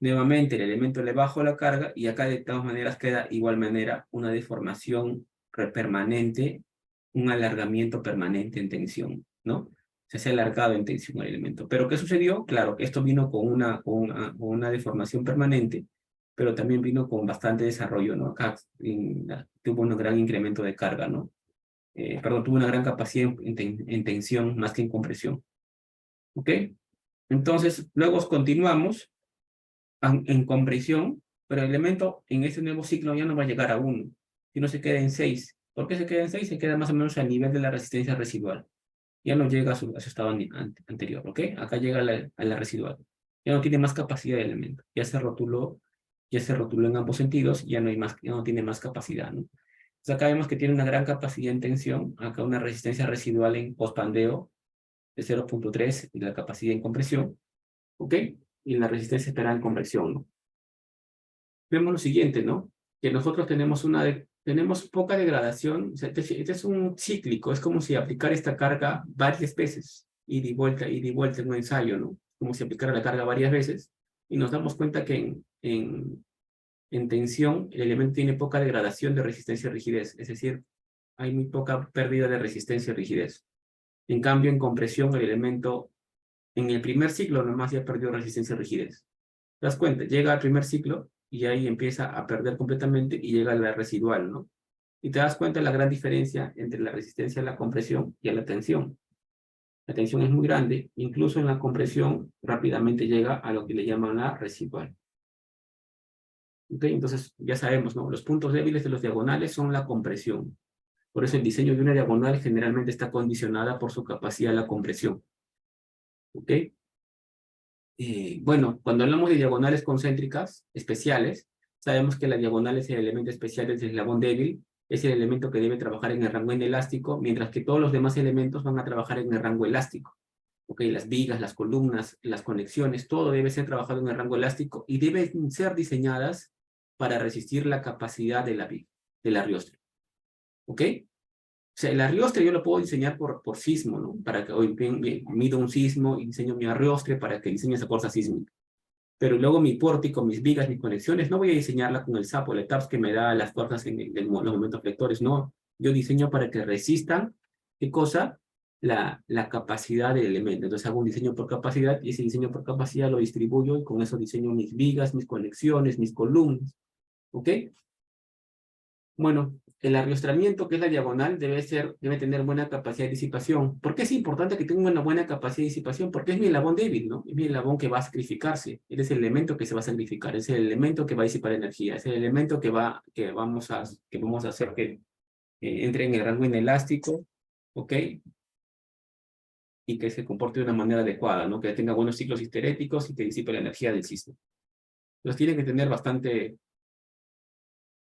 Nuevamente el elemento le bajo la carga y acá de todas maneras queda igual manera una deformación permanente, un alargamiento permanente en tensión, ¿no? Se ha alargado en tensión el elemento. ¿Pero qué sucedió? Claro, que esto vino con una deformación permanente, pero también vino con bastante desarrollo, ¿no? Acá tuvo un gran incremento de carga, ¿no? Perdón, tuvo una gran capacidad en tensión más que en compresión. ¿Ok? Entonces, luego continuamos en compresión, pero el elemento en este nuevo ciclo ya no va a llegar a 1, sino se queda en 6. ¿Por qué se queda en 6? Se queda más o menos al nivel de la resistencia residual. Ya no llega a su estado anterior, ¿ok? Acá llega a la residual. Ya no tiene más capacidad de elemento. Ya se rotuló en ambos sentidos, ya no tiene más capacidad, ¿no? Entonces acá vemos que tiene una gran capacidad en tensión, acá una resistencia residual en postpandeo de 0.3 y la capacidad en compresión, ¿ok? Y la resistencia esperada en convección, ¿no? Vemos lo siguiente, ¿no? Que nosotros tenemos poca degradación, o sea, este es un cíclico, es como si aplicar esta carga varias veces, ida y vuelta en un ensayo, ¿no? Como si aplicara la carga varias veces, y nos damos cuenta que en tensión el elemento tiene poca degradación de resistencia y rigidez, es decir, hay muy poca pérdida de resistencia y rigidez. En cambio, en compresión el elemento, en el primer ciclo nomás ya perdió resistencia y rigidez. ¿Te das cuenta? Llega al primer ciclo y ahí empieza a perder completamente y llega a la residual, ¿no? Y te das cuenta de la gran diferencia entre la resistencia a la compresión y a la tensión. La tensión es muy grande, incluso en la compresión rápidamente llega a lo que le llaman la residual. ¿Ok? Entonces ya sabemos, ¿no? Los puntos débiles de los diagonales son la compresión. Por eso el diseño de una diagonal generalmente está condicionada por su capacidad de la compresión. ¿Ok? Bueno, cuando hablamos de diagonales concéntricas especiales, sabemos que la diagonal es el elemento especial del eslabón débil, es el elemento que debe trabajar en el rango inelástico, mientras que todos los demás elementos van a trabajar en el rango elástico. ¿Ok? Las vigas, las columnas, las conexiones, todo debe ser trabajado en el rango elástico y deben ser diseñadas para resistir la capacidad de la riostra. ¿Ok? O sea, el arriostre yo lo puedo diseñar por sismo, ¿no? Para que hoy mido un sismo y diseño mi arriostre para que diseñe esa fuerza sísmica. Pero luego mi pórtico, mis vigas, mis conexiones, no voy a diseñarla con el sapo, el TAPS que me da las fuerzas los momentos flectores, no. Yo diseño para que resistan, ¿qué cosa? La capacidad del elemento. Entonces hago un diseño por capacidad y ese diseño por capacidad lo distribuyo y con eso diseño mis vigas, mis conexiones, mis columnas. ¿Ok? Bueno, el arriostramiento, que es la diagonal, debe tener buena capacidad de disipación. ¿Por qué es importante que tenga una buena capacidad de disipación? Porque es mi eslabón débil, ¿no? Es mi eslabón que va a sacrificarse. Él es el elemento que se va a sacrificar, es el elemento que va a disipar energía, es el elemento que vamos a hacer que entre en el rango inelástico, ¿ok? y que se comporte de una manera adecuada, ¿no? Que tenga buenos ciclos histeréticos y que disipe la energía del sistema. Entonces tiene que tener bastante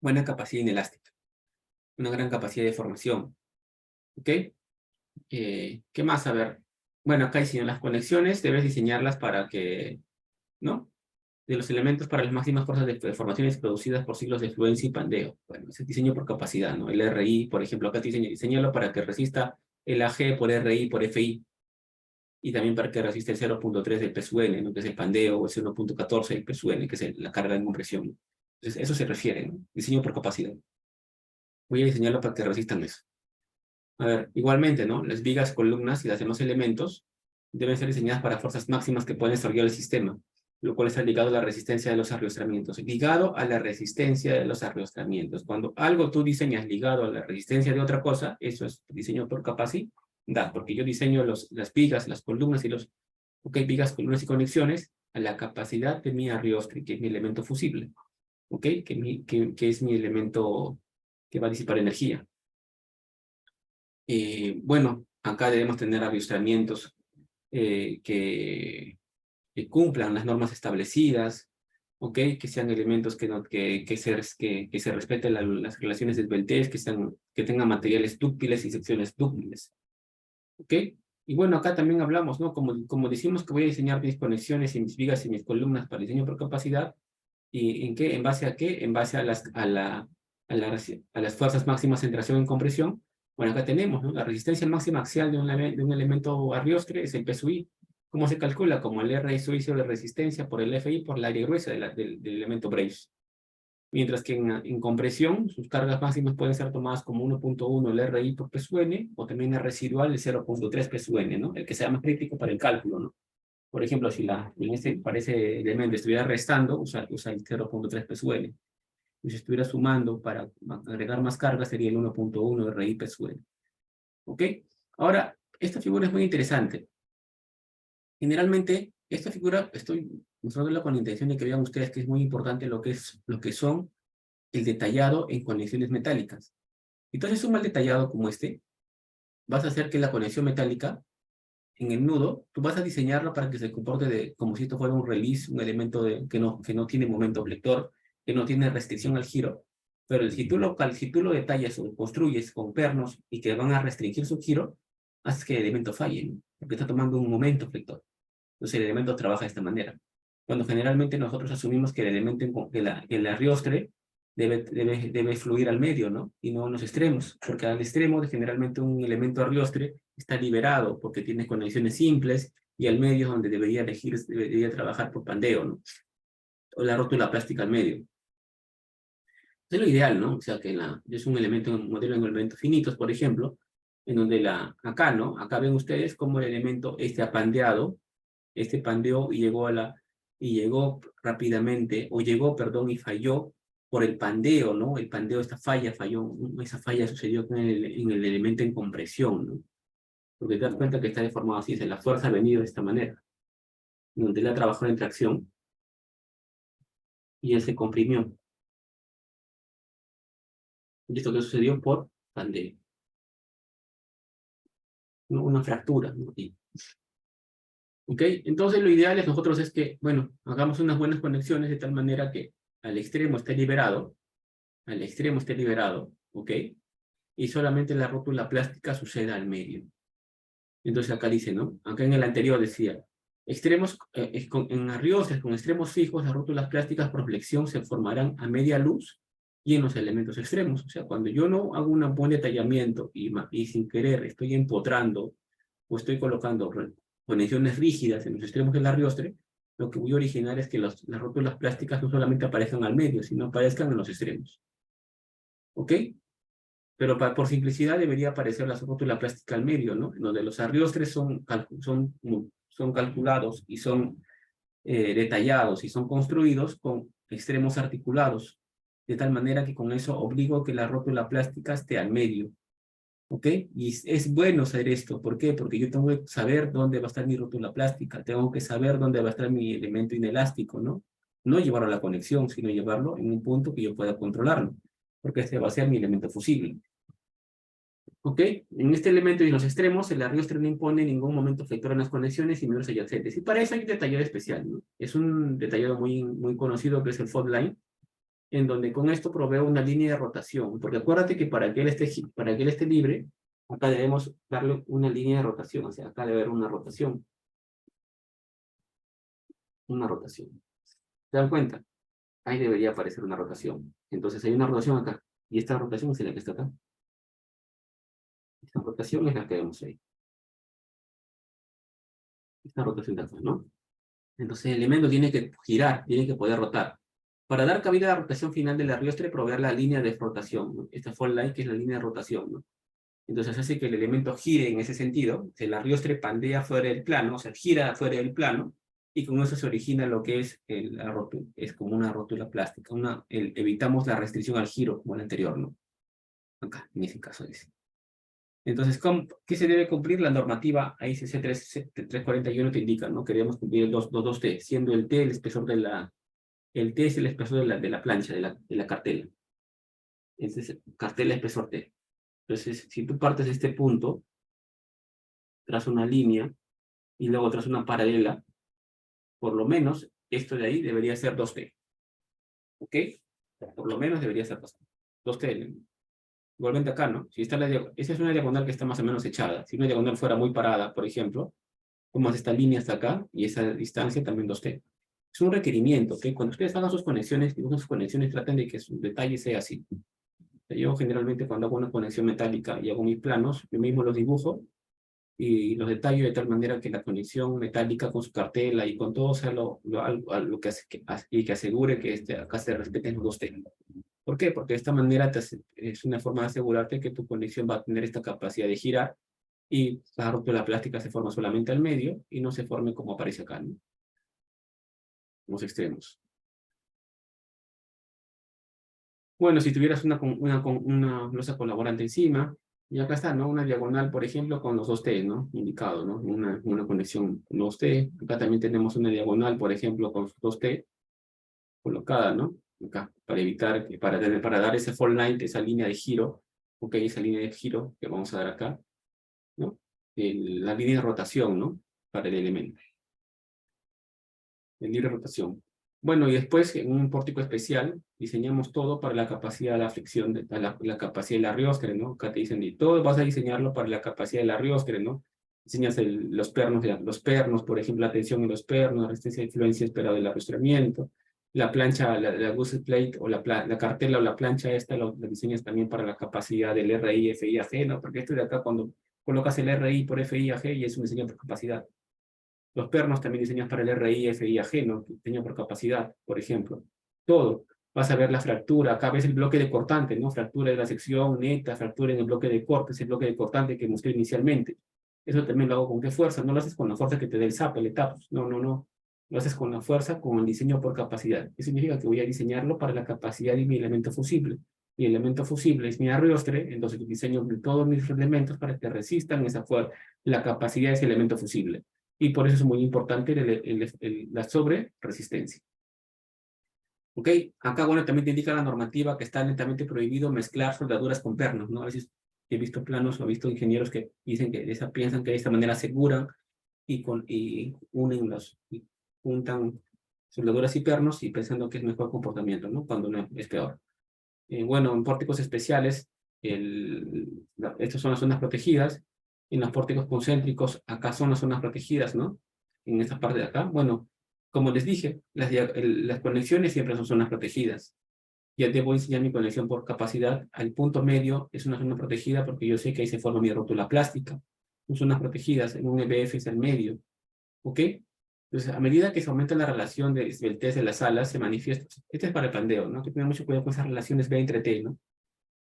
buena capacidad inelástica, una gran capacidad de formación, ¿ok? ¿Qué más? A ver, bueno, acá diseñan las conexiones, debes diseñarlas para que, ¿no? De los elementos para las máximas fuerzas de deformaciones producidas por ciclos de fluencia y pandeo. Bueno, ese diseño por capacidad, ¿no? El RI, por ejemplo, acá te diseñalo para que resista el AG por RI por FI, y también para que resista el 0.3 del PSUN, ¿no? Que es el pandeo, o el 0.14 del PSUN, que es la carga de compresión. Entonces, eso se refiere, ¿no? Diseño por capacidad. Voy a diseñarlo para que resistan eso. A ver, igualmente, ¿no? Las vigas, columnas y los demás elementos deben ser diseñadas para fuerzas máximas que pueden desarrollar el sistema, lo cual está ligado a la resistencia de los arrastramientos. Ligado a la resistencia de los arrastramientos. Cuando algo tú diseñas ligado a la resistencia de otra cosa, eso es diseño por capacidad, porque yo diseño las vigas, las columnas y los, vigas, columnas y conexiones a la capacidad de mi arriostre, que es mi elemento fusible, que es mi elemento que va a disipar energía. Bueno, acá debemos tener aviostramientos que cumplan las normas establecidas, que sean elementos que se respeten las relaciones de esbeltez, que tengan materiales dúctiles y secciones dúctiles. Y bueno, acá también hablamos, ¿no? Como decimos que voy a diseñar mis conexiones y mis vigas y mis columnas para diseño por capacidad, ¿y en qué? ¿En base a qué? En base a las fuerzas máximas de tracción y compresión. Bueno, acá tenemos, ¿no? La resistencia máxima axial de un elemento arriostre es el PSUI. ¿Cómo se calcula? Como el R suizo de resistencia por el FI por el área gruesa del elemento brace. Mientras que en compresión, sus cargas máximas pueden ser tomadas como 1.1 el RI por PSUN, o también el residual el 0.3 PSUN, ¿no? El que sea más crítico para el cálculo, ¿no? Por ejemplo, si para ese elemento estuviera restando, usa el 0.3 PSUN. Y si estuviera sumando para agregar más carga, sería el 1.1 RI PSUN. ¿Ok? Ahora, esta figura es muy interesante. Generalmente, esta figura estoy mostrándola con la intención de que vean ustedes que es muy importante lo que son el detallado en conexiones metálicas. Entonces, un mal detallado como este, vas a hacer que la conexión metálica en el nudo, tú vas a diseñarlo para que se comporte como si esto fuera un release, un elemento que no tiene momento flector, que no tiene restricción al giro. Pero si tú lo detallas o construyes con pernos y que van a restringir su giro, haces que el elemento falle, ¿no? Porque está tomando un momento flector. Entonces el elemento trabaja de esta manera. Cuando generalmente nosotros asumimos que el elemento, que el arriostre debe fluir al medio, ¿no? Y no en los extremos, porque al extremo generalmente un elemento arriostre está liberado porque tiene conexiones simples y al medio es donde debería trabajar por pandeo, ¿no? O la rótula plástica al medio. Es lo ideal, ¿no? O sea, que es un modelo en elementos finitos, por ejemplo, en donde acá, ¿no? Acá ven ustedes cómo el elemento apandeado, pandeó y llegó rápidamente, perdón, y falló por el pandeo, ¿no? El pandeo, esa falla sucedió en el elemento en compresión, ¿no? Porque te das cuenta que está deformado así, la fuerza ha venido de esta manera, donde él ha trabajado en tracción y él se comprimió. Y esto que sucedió por pandeo, ¿no? Una fractura, ¿no? ¿Ok? Entonces lo ideal es que, bueno, hagamos unas buenas conexiones de tal manera que al extremo esté liberado, ¿ok? Y solamente la rótula plástica suceda al medio. Entonces acá dice, ¿no? Acá en el anterior decía, extremos, en arriostres con extremos fijos, las rótulas plásticas por flexión se formarán a media luz y en los elementos extremos. O sea, cuando yo no hago un buen detallamiento y sin querer estoy empotrando o estoy colocando conexiones rígidas en los extremos del arriostre, lo que voy a originar es que las rótulas plásticas no solamente aparezcan al medio, sino aparezcan en los extremos. ¿Ok? Pero por simplicidad debería aparecer la rótula plástica al medio, ¿no? En donde los arriostres son calculados y son detallados y son construidos con extremos articulados, de tal manera que con eso obligo a que la rótula plástica esté al medio. ¿Ok? Y es bueno saber esto. ¿Por qué? Porque yo tengo que saber dónde va a estar mi rótula plástica, tengo que saber dónde va a estar mi elemento inelástico, ¿no? No llevarlo a la conexión, sino llevarlo en un punto que yo pueda controlarlo, porque este va a ser mi elemento fusible. ¿Ok? En este elemento y en los extremos, el arriostre no impone ningún momento flector en las conexiones y menos adyacentes. Y para eso hay un detallado especial, ¿no? Es un detallado muy conocido que es el fault line, en donde con esto provee una línea de rotación. Porque acuérdate que para que él esté libre, acá debemos darle una línea de rotación. O sea, acá debe haber una rotación. Una rotación. ¿Se dan cuenta? Ahí debería aparecer una rotación. Entonces hay una rotación acá. Y esta rotación es la que está acá. Esta rotación es la que vemos ahí. Esta rotación de acá, ¿no? Entonces el elemento tiene que girar, tiene que poder rotar. Para dar cabida a la rotación final del arriostre, proveer la línea de rotación, ¿no? Esta fault line que es la línea de rotación, ¿no? Entonces hace que el elemento gire en ese sentido. El arriostre pandea fuera del plano, o sea, gira fuera del plano, y con eso se origina lo que es la rótula. Es como una rótula plástica. Evitamos la restricción al giro, como el anterior, ¿no? Acá, en ese caso dice. Entonces, ¿qué se debe cumplir? La normativa ICC 341 te indica, ¿no? Queríamos cumplir los dos T, siendo el T el espesor el T es el espesor de la plancha, de la cartela. Es cartela espesor T. Entonces, si tú partes de este punto, tras una línea, y luego tras una paralela, por lo menos, esto de ahí debería ser 2T. ¿Ok? Por lo menos debería ser 2T. Igualmente acá, ¿no? Si está esa es una diagonal que está más o menos echada. Si una diagonal fuera muy parada, por ejemplo, como esta línea hasta acá, y esa distancia también 2T. Es un requerimiento, ¿ok? Cuando ustedes hagan sus conexiones, traten de que su detalle sea así. Yo generalmente cuando hago una conexión metálica y hago mis planos, yo mismo los dibujo y los detallo de tal manera que la conexión metálica con su cartela y con todo sea lo que hace y que asegure que acá se respeten los dos temas. ¿Por qué? Porque de esta manera es una forma de asegurarte que tu conexión va a tener esta capacidad de girar y la rótula plástica se forma solamente al medio y no se forme como aparece acá, ¿no? Los extremos. Bueno, si tuvieras una losa colaborante encima, y acá está, ¿no? Una diagonal, por ejemplo, con los dos T, ¿no? Indicado, ¿no? Una conexión con dos T. Acá también tenemos una diagonal, por ejemplo, con dos T colocada, ¿no? Acá, para evitar, para dar ese fault line, esa línea de giro, ok, esa línea de giro que vamos a dar acá, ¿no? La línea de rotación, ¿no? Para el elemento. El libre rotación. Bueno, y después en un pórtico especial diseñamos todo para la capacidad de la fricción, la capacidad de la Riostre, ¿no? Acá te dicen, y todo vas a diseñarlo para la capacidad de la Riostre, ¿no? Diseñas los pernos, por ejemplo, la tensión en los pernos, la resistencia de influencia esperada del arrastramiento, la plancha, la gusset plate, o la cartela o la plancha esta, la diseñas también para la capacidad del RI, FI, AG, ¿no? Porque esto de acá, cuando colocas el RI por FI, AG, y es un diseño por capacidad. Los pernos también diseñados para el RI, FI, ajeno, diseño por capacidad, por ejemplo. Todo. Vas a ver la fractura, acá ves el bloque de cortante, ¿no? Fractura de la sección neta, fractura en el bloque de corte, ese bloque de cortante que mostré inicialmente. Eso también lo hago con qué fuerza, no lo haces con la fuerza que te dé el SAP, el ETAPS, no. Lo haces con la fuerza, con el diseño por capacidad. Eso significa que voy a diseñarlo para la capacidad de mi elemento fusible. Mi elemento fusible es mi arriostre, entonces diseño todos mis elementos para que resistan la capacidad de ese elemento fusible. Y por eso es muy importante la sobre-resistencia. ¿Ok? Acá, bueno, también te indica la normativa que está netamente prohibido mezclar soldaduras con pernos, ¿no? A veces he visto planos o he visto ingenieros que dicen que piensan que de esta manera aseguran y juntan soldaduras y pernos y pensando que es mejor comportamiento, ¿no? Cuando no es peor. Bueno, en pórticos especiales, estas son las zonas protegidas. En los pórticos concéntricos, acá son las zonas protegidas, ¿no? En esta parte de acá. Bueno, como les dije, las conexiones siempre son zonas protegidas. Ya te voy a enseñar mi conexión por capacidad. Al punto medio es una zona protegida porque yo sé que ahí se forma mi rótula plástica. Son zonas protegidas, en un EBF es el medio. ¿Ok? Entonces, a medida que se aumenta la relación del test de las alas, se manifiesta. Este es para el pandeo, ¿no? Hay que tener mucho cuidado con esas relaciones B entre T, ¿no?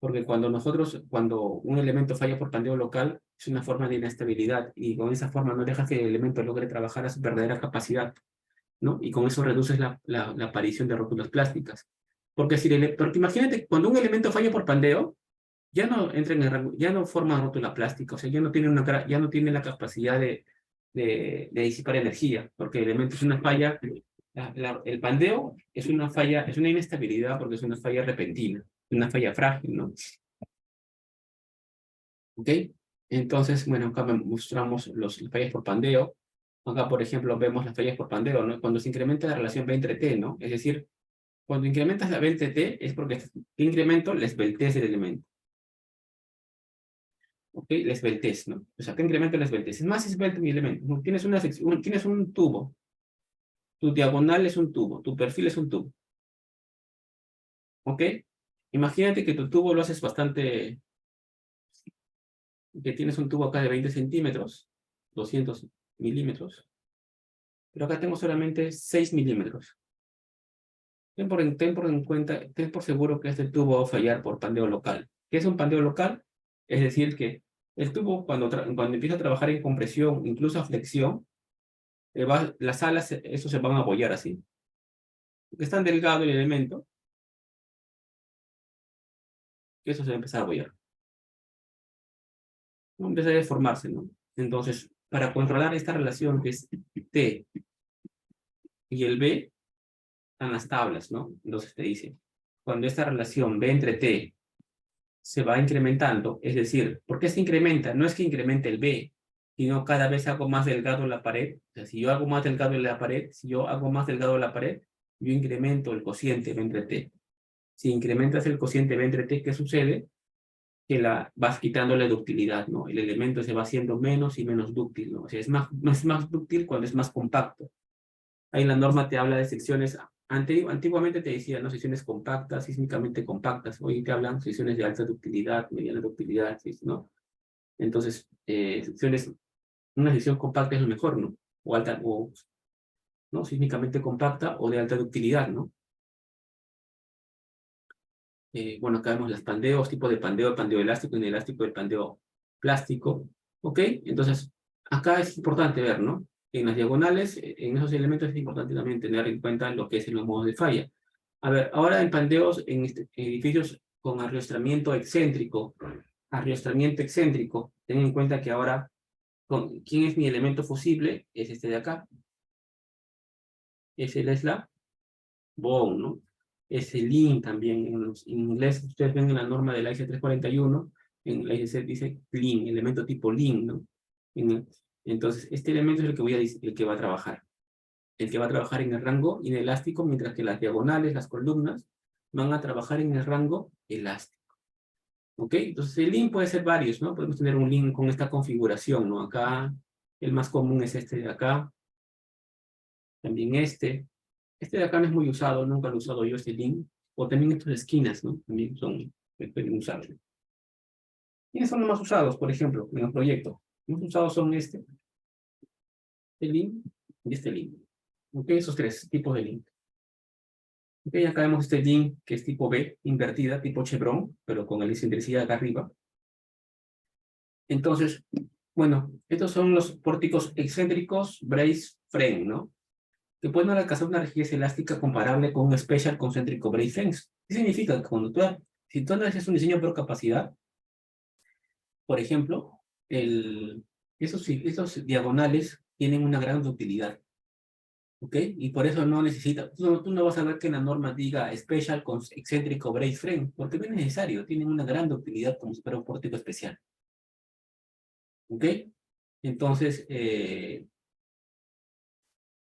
Porque cuando un elemento falla por pandeo local, es una forma de inestabilidad y con esa forma no deja que el elemento logre trabajar a su verdadera capacidad, ¿no? Y con eso reduces la aparición de rótulas plásticas. Porque imagínate, cuando un elemento falla por pandeo, ya no entra en el rango, ya no forma rótula plástica, o sea, ya no tiene la capacidad de disipar energía, porque el elemento es una falla, el pandeo es una falla, es una inestabilidad porque es una falla repentina, una falla frágil, ¿no? ¿Ok? Entonces, bueno, acá mostramos las fallas por pandeo. Acá, por ejemplo, vemos las fallas por pandeo, ¿no? Cuando se incrementa la relación B entre T, ¿no? Es decir, cuando incrementas la B entre T es porque incremento la esbeltez del elemento. ¿Ok? La esbeltez, ¿no? O sea, acá incremento la esbeltez. Es más esbelto mi elemento. ¿No? Tienes una sección, tienes un tubo. Tu diagonal es un tubo. Tu perfil es un tubo. ¿Ok? Imagínate que tu tubo lo haces bastante, que tienes un tubo acá de 20 centímetros, 200 milímetros, pero acá tengo solamente 6 milímetros. Ten por seguro que este tubo va a fallar por pandeo local. ¿Qué es un pandeo local? Es decir, que el tubo cuando empieza a trabajar en compresión, incluso a flexión, las alas, eso se van a apoyar así. Porque es tan delgado el elemento, que eso se va a empezar a apoyar. Va a empezar a deformarse, ¿no? Entonces, para controlar esta relación que es T y el B, están las tablas, ¿no? Entonces te dice, cuando esta relación B entre T se va incrementando, es decir, ¿por qué se incrementa? No es que incremente el B, sino cada vez hago más delgado la pared. O sea, si yo hago más delgado la pared, si yo hago más delgado la pared, yo incremento el cociente B entre T. Si incrementas el cociente B entre T, ¿qué sucede? Que vas quitando la ductilidad, ¿no? El elemento se va haciendo menos y menos dúctil, ¿no? O sea, es más dúctil cuando es más compacto. Ahí la norma te habla de secciones, antiguamente te decía, ¿no? Secciones compactas, sísmicamente compactas. Hoy te hablan secciones de alta ductilidad, mediana ductilidad, ¿no? Entonces, una sección compacta es lo mejor, ¿no? O alta, ¿no? Sísmicamente compacta o de alta ductilidad, ¿no? Bueno, acá vemos los pandeos, tipo de pandeo, el pandeo elástico, inelástico, el pandeo plástico, ¿ok? Entonces, acá es importante ver, ¿no? En las diagonales, en esos elementos es importante también tener en cuenta lo que es en los modos de falla. A ver, ahora en pandeos, en edificios con arriostramiento excéntrico, ten en cuenta que ahora, ¿quién es mi elemento fusible? Es este de acá, es el esla bone, ¿no? Es el lin también, en inglés ustedes ven en la norma de la IC 341, en la IC dice lin, elemento tipo lin, ¿no? Entonces, este elemento es el que va a trabajar. El que va a trabajar en el rango inelástico, mientras que las diagonales, las columnas, van a trabajar en el rango elástico. ¿Ok? Entonces el link puede ser varios, ¿no? Podemos tener un link con esta configuración, ¿no? Acá, el más común es este de acá, también este. Este de acá no es muy usado, nunca lo he usado yo este link. O también estas esquinas, ¿no? También pueden usarlo. ¿Quiénes son los más usados, por ejemplo, en el proyecto? Los más usados son este link y este link. ¿Ok? Esos tres tipos de link. Ok, acá vemos este link que es tipo B, invertida, tipo chevron, pero con la excentricidad acá arriba. Entonces, bueno, estos son los pórticos excéntricos brace frame, ¿no? Que pueden alcanzar una rigidez elástica comparable con un special concéntrico brace frame. ¿Qué significa? Que si tú haces un diseño por capacidad, por ejemplo, esos diagonales tienen una gran ductilidad, ¿ok? Y por eso no necesita, tú no vas a ver que en la norma diga special excéntrico brace frame, porque no es necesario, tienen una gran ductilidad como si fuera un pórtico especial, ¿ok? Entonces,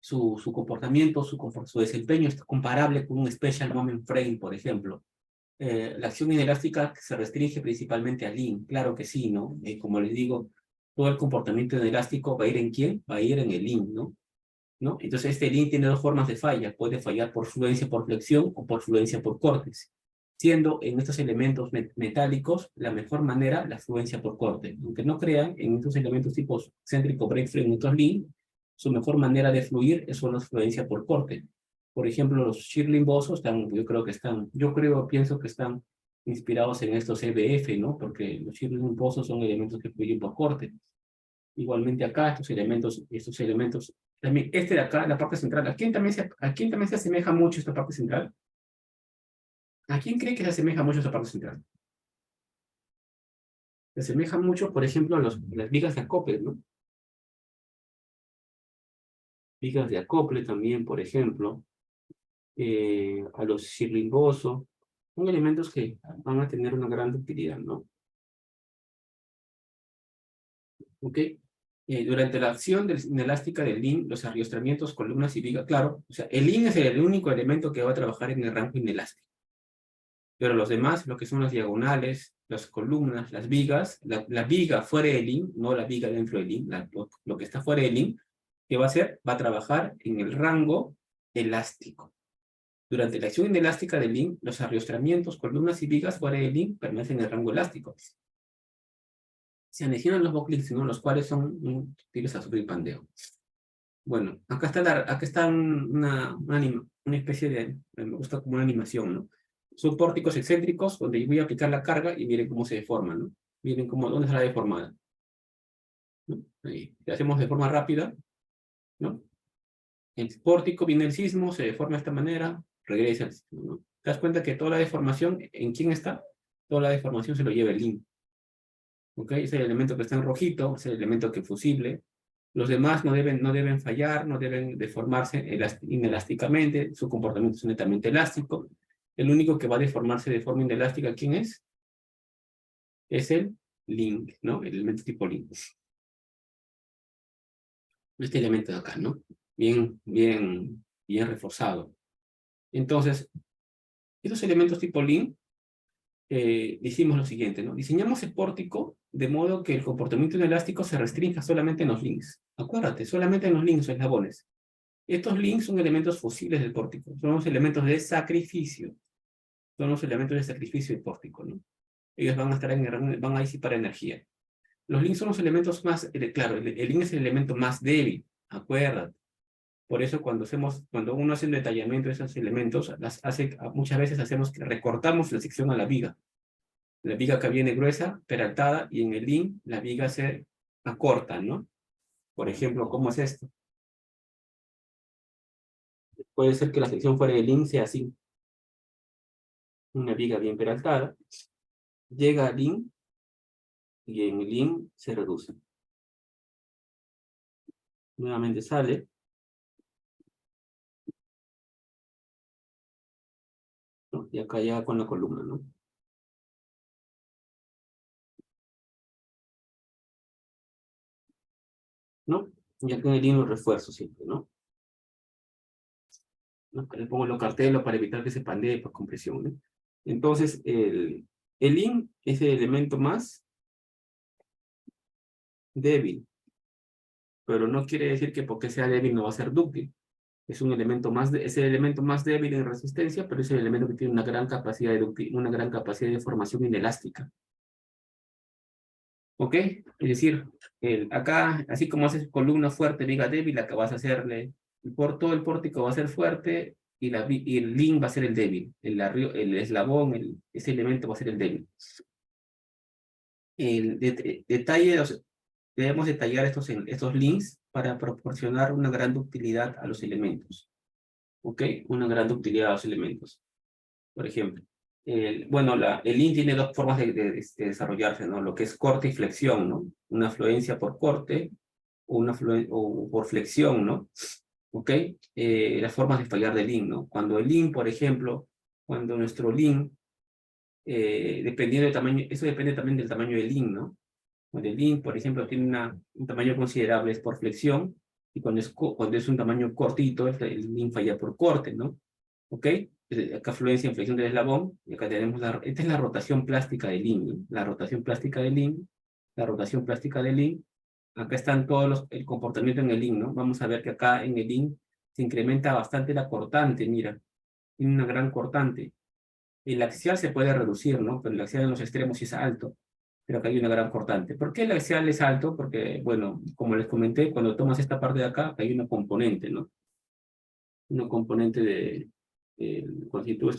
su comportamiento, su desempeño es comparable con un special moment frame, por ejemplo. La acción inelástica se restringe principalmente al link, claro que sí, ¿no? Como les digo, todo el comportamiento inelástico va a ir ¿en quién? Va a ir en el link, ¿no? ¿No? Entonces este link tiene dos formas de falla, puede fallar por fluencia por flexión o por fluencia por cortes, siendo en estos elementos metálicos la mejor manera la fluencia por corte. Aunque no crean, en estos elementos tipos céntrico, break frame y otros link, su mejor manera de fluir es solo fluencia por corte. Por ejemplo, los Shirley Bosos pienso que están inspirados en estos EBF, ¿no? Porque los Shirley Bosos son elementos que fluyen por corte. Igualmente acá, estos elementos, también este de acá, la parte central, ¿a quién también se asemeja mucho esta parte central? ¿A quién cree que se asemeja mucho esta parte central? Se asemeja mucho, por ejemplo, a las vigas de acople, ¿no? Vigas de acople también, por ejemplo, a los cirlimboso, son elementos que van a tener una gran utilidad, ¿no? ¿Ok? Durante la acción inelástica del link, los arriestramientos, columnas y vigas, claro, o sea, el link es el único elemento que va a trabajar en el rango inelástico. Pero los demás, lo que son las diagonales, las columnas, las vigas, la viga fuera del link, no la viga dentro del link, lo que está fuera del link, ¿qué va a hacer? Va a trabajar en el rango elástico. Durante la acción inelástica del link, los arriestramientos, columnas y vigas fuera del link permanecen en el rango elástico. Se anexionan los backlinks, ¿no? Los cuales son útiles a sufrir pandeo. Bueno, acá está una especie de, me gusta como una animación, ¿no? Son pórticos excéntricos donde voy a aplicar la carga y miren cómo se deforman, ¿no? Miren dónde está la deformada, ¿no? Ahí, le hacemos de forma rápida, ¿no? El pórtico viene el sismo, se deforma de esta manera, regresa al sismo, ¿no? Te das cuenta que toda la deformación, ¿en quién está? Toda la deformación se lo lleva el link. ¿Ok? Es el elemento que está en rojito, es el elemento que es fusible. Los demás no deben fallar, no deben deformarse inelásticamente, su comportamiento es netamente elástico. El único que va a deformarse de forma inelástica, ¿quién es? Es el link, ¿no? El elemento tipo link. Este elemento de acá, ¿no? Bien reforzado. Entonces, estos elementos tipo link, hicimos lo siguiente, ¿no? Diseñamos el pórtico de modo que el comportamiento inelástico se restrinja solamente en los links. Acuérdate, solamente en los links o eslabones. Estos links son elementos fusibles del pórtico, son los elementos de sacrificio. Son los elementos de sacrificio del pórtico, ¿no? Ellos van a estar van a disipar energía. Los links son los elementos más, claro, el link es el elemento más débil, acuérdate. Por eso cuando uno hace un detallamiento de esos elementos, muchas veces recortamos la sección a la viga. La viga acá viene gruesa, peraltada, y en el link la viga se acorta, ¿no? Por ejemplo, ¿cómo es esto? Puede ser que la sección fuera del link sea así. Una viga bien peraltada. Llega al link, y en el link se reduce. Nuevamente sale. ¿No? Y acá ya con la columna, ¿no? ¿No? Y acá en el link lo refuerzo siempre, ¿no? Le pongo lo cartelo para evitar que se pandee por compresión, ¿no? Entonces, el link es el elemento más débil, pero no quiere decir que porque sea débil no va a ser dúctil. Es el elemento más débil en resistencia, pero es el elemento que tiene una gran capacidad de formación inelástica. ¿Ok? Es decir, acá, así como haces columna fuerte, viga débil, acá vas a hacerle, todo el pórtico va a ser fuerte y el link va a ser el débil. El eslabón, ese elemento va a ser el débil. Debemos detallar estos links para proporcionar una gran ductilidad a los elementos. ¿Ok? Una gran ductilidad a los elementos. Por ejemplo, bueno, el link tiene dos formas de desarrollarse, ¿no? Lo que es corte y flexión, ¿no? Una fluencia por corte o por flexión, ¿no? ¿Ok? Las formas de fallar del link, ¿no? Cuando el link, por ejemplo, cuando nuestro link, dependiendo del tamaño, eso depende también del tamaño del link, ¿no? Cuando el link, por ejemplo, tiene un tamaño considerable es por flexión, y cuando es un tamaño cortito, el link falla por corte, ¿no? ¿Ok? Acá fluencia en flexión del eslabón, y acá tenemos esta es la rotación plástica del link, ¿no? La rotación plástica del link, la rotación plástica del link. Acá están el comportamiento en el link, ¿no? Vamos a ver que acá en el link se incrementa bastante la cortante, mira, tiene una gran cortante. El axial se puede reducir, ¿no? Pero el axial en los extremos sí es alto, pero acá hay una gran cortante. ¿Por qué el axial es alto? Porque, bueno, como les comenté, cuando tomas esta parte de acá, hay una componente, ¿no? Una componente si tú